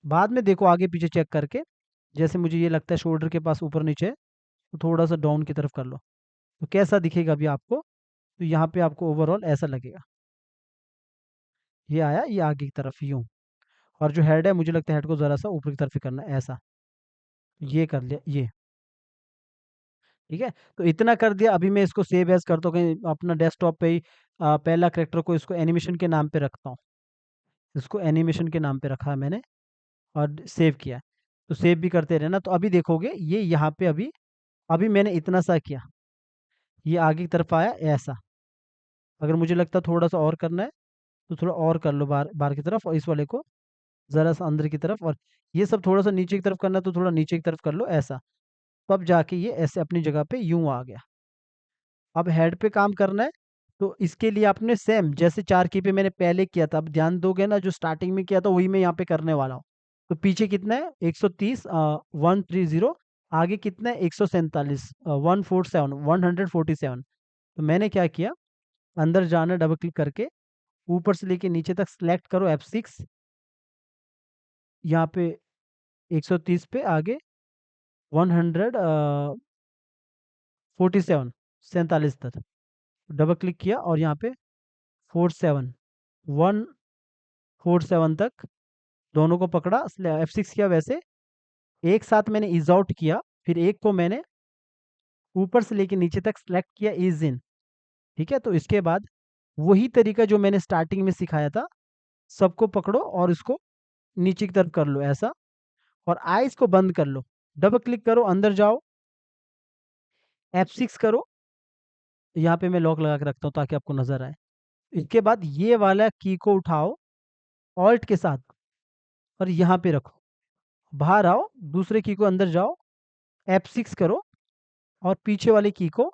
बाद में देखो आगे पीछे चेक करके, जैसे मुझे ये लगता है शोल्डर के पास ऊपर नीचे है, तो थोड़ा सा डाउन की तरफ कर लो, तो कैसा दिखेगा अभी आपको, तो यहाँ पे आपको ओवरऑल ऐसा लगेगा, ये आया, ये आगे की तरफ यूँ। और जो हेड है, मुझे लगता है हेड को ज़रा सा ऊपर की तरफ ही करना है ऐसा, ये कर लिया ये, ठीक है। तो इतना कर दिया, अभी मैं इसको सेव एज करता हूँ कहीं अपना डेस्कटॉप पे ही, पहला करेक्टर को इसको एनिमेशन के नाम पे रखता हूँ, इसको एनिमेशन के नाम पे रखा है मैंने, और सेव किया है। तो सेव भी करते रहना, तो अभी देखोगे ये यहाँ पे अभी अभी मैंने इतना सा किया, ये आगे की तरफ आया ऐसा। अगर मुझे लगता है थोड़ा सा और करना है, तो थोड़ा और कर लो बाहर बाहर की तरफ, और इस वाले को ज़रा सा अंदर की तरफ, और ये सब थोड़ा सा नीचे की तरफ करना है, तो थोड़ा नीचे की तरफ कर लो ऐसा। तब जाके ये ऐसे अपनी जगह पे यूं आ गया। अब हेड पे काम करना है, तो इसके लिए आपने सेम जैसे 4 की पे मैंने पहले किया था, अब ध्यान दोगे ना, जो स्टार्टिंग में किया था वही मैं यहाँ पे करने वाला हूँ। तो पीछे कितना है 130, 130, आगे कितना है 147, 147, 147। तो मैंने क्या किया, अंदर जाना, डबल क्लिक करके ऊपर से लेके नीचे तक सेलेक्ट करो F6, यहाँ पे 130 पे आगे 147, 47 तक डबल क्लिक किया, और यहाँ पे 47, 147 तक दोनों को पकड़ा, F6 किया वैसे, एक साथ मैंने ईज आउट किया, फिर एक को मैंने ऊपर से लेके नीचे तक सेलेक्ट किया ईज इन, ठीक है। तो इसके बाद वही तरीका जो मैंने स्टार्टिंग में सिखाया था, सबको पकड़ो और इसको नीचे की तरफ कर लो ऐसा, और आईज को बंद कर लो, डबल क्लिक करो, अंदर जाओ, F6 करो, यहाँ पे मैं लॉक लगा के रखता हूँ ताकि आपको नजर आए। इसके बाद ये वाला की को उठाओ ऑल्ट के साथ, और यहाँ पे रखो, बाहर आओ, दूसरे की को अंदर जाओ, F6 करो, और पीछे वाले की को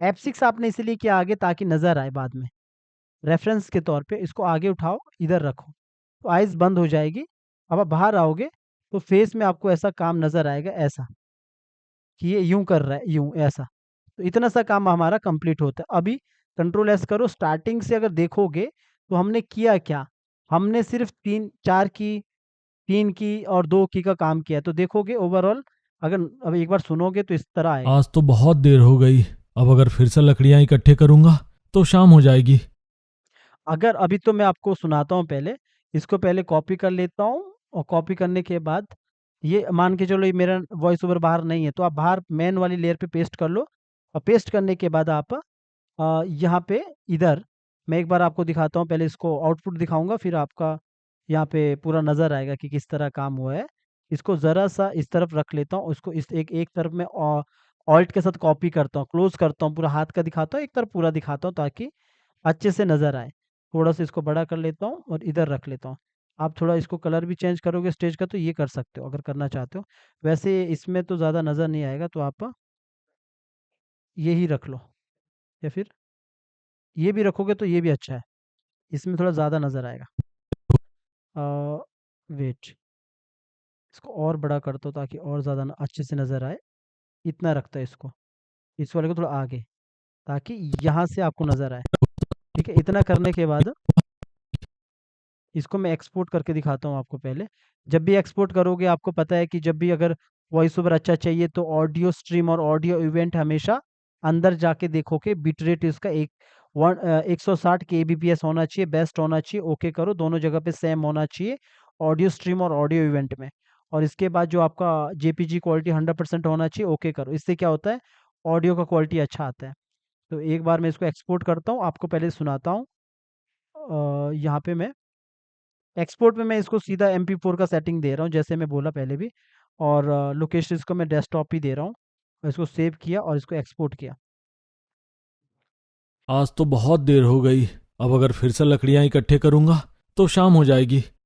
F6 आपने इसलिए किया आगे ताकि नजर आए बाद में, रेफरेंस के तौर पे इसको आगे उठाओ, इधर रखो, तो आइज बंद हो जाएगी। अब आप बाहर आओगे तो फेस में आपको ऐसा काम नजर आएगा ऐसा, कि ये यूं कर रहा है, यूं ऐसा। तो इतना सा काम हमारा कंप्लीट होता है। अभी कंट्रोल एस करो, स्टार्टिंग से अगर देखोगे तो हमने किया क्या, हमने सिर्फ 3 की और 2 की का काम किया, तो देखोगे ओवरऑल, अगर अब एक बार सुनोगे तो इस तरह आएगा। आज तो बहुत देर हो गई, अब अगर फिर से लकड़ियां इकट्ठे करूंगा तो शाम हो जाएगी। अगर अभी तो मैं आपको सुनाता हूँ, पहले इसको पहले कॉपी कर लेता हूँ, और कॉपी करने के बाद ये मान के चलो ये मेरा वॉइस ओवर बाहर नहीं है, तो आप बाहर मेन वाली लेयर पे पेस्ट कर लो, और पेस्ट करने के बाद आप यहाँ पे इधर, मैं एक बार आपको दिखाता हूँ, पहले इसको आउटपुट दिखाऊंगा, फिर आपका यहाँ पे पूरा नज़र आएगा कि किस तरह काम हुआ है। इसको ज़रा सा इस तरफ रख लेता हूँ, उसको इस एक एक तरफ में ऑल्ट के साथ कॉपी करता हूँ, क्लोज करता हूँ, पूरा हाथ का दिखाता हूँ, एक तरफ पूरा दिखाता हूँ ताकि अच्छे से नज़र आए। थोड़ा सा इसको बड़ा कर लेता हूँ और इधर रख लेता हूँ। आप थोड़ा इसको कलर भी चेंज करोगे स्टेज का तो ये कर सकते हो अगर करना चाहते हो, वैसे इसमें तो ज़्यादा नज़र नहीं आएगा, तो आप यही रख लो, या फिर ये भी रखोगे तो ये भी अच्छा है, इसमें थोड़ा ज़्यादा नज़र आएगा। वेट, इसको और बड़ा करता हूँ ताकि और ज़्यादा अच्छे से नज़र आए, इतना रखता है इसको, इस वाले को थोड़ा आगे, ताकि यहाँ से आपको नज़र आए, ठीक है। इतना करने के बाद इसको मैं एक्सपोर्ट करके दिखाता हूँ आपको पहले। जब भी एक्सपोर्ट करोगे आपको पता है कि जब भी अगर वॉइस ओवर अच्छा चाहिए तो ऑडियो स्ट्रीम और ऑडियो इवेंट हमेशा अंदर जाके देखोगे, बिट रेट इसका 160 kbps होना चाहिए, बेस्ट होना चाहिए। ओके करो, दोनों जगह पे सेम होना चाहिए, ऑडियो स्ट्रीम और ऑडियो इवेंट में। और इसके बाद जो आपका जेपीजी क्वालिटी 100% होना चाहिए, ओके करो। इससे क्या होता है, ऑडियो का क्वालिटी अच्छा आता है। तो एक बार मैं इसको एक्सपोर्ट करता हूँ, आपको पहले सुनाता हूँ। यहाँ पे मैं एक्सपोर्ट में मैं इसको सीधा MP4 का सेटिंग दे रहा हूँ, जैसे मैं बोला पहले भी। और लोकेशन इसको मैं डेस्कटॉप ही दे रहा हूँ, और इसको सेव किया और इसको एक्सपोर्ट किया। आज तो बहुत देर हो गई। अब अगर फिर से लकड़ियां इकट्ठे करूंगा तो शाम हो जाएगी।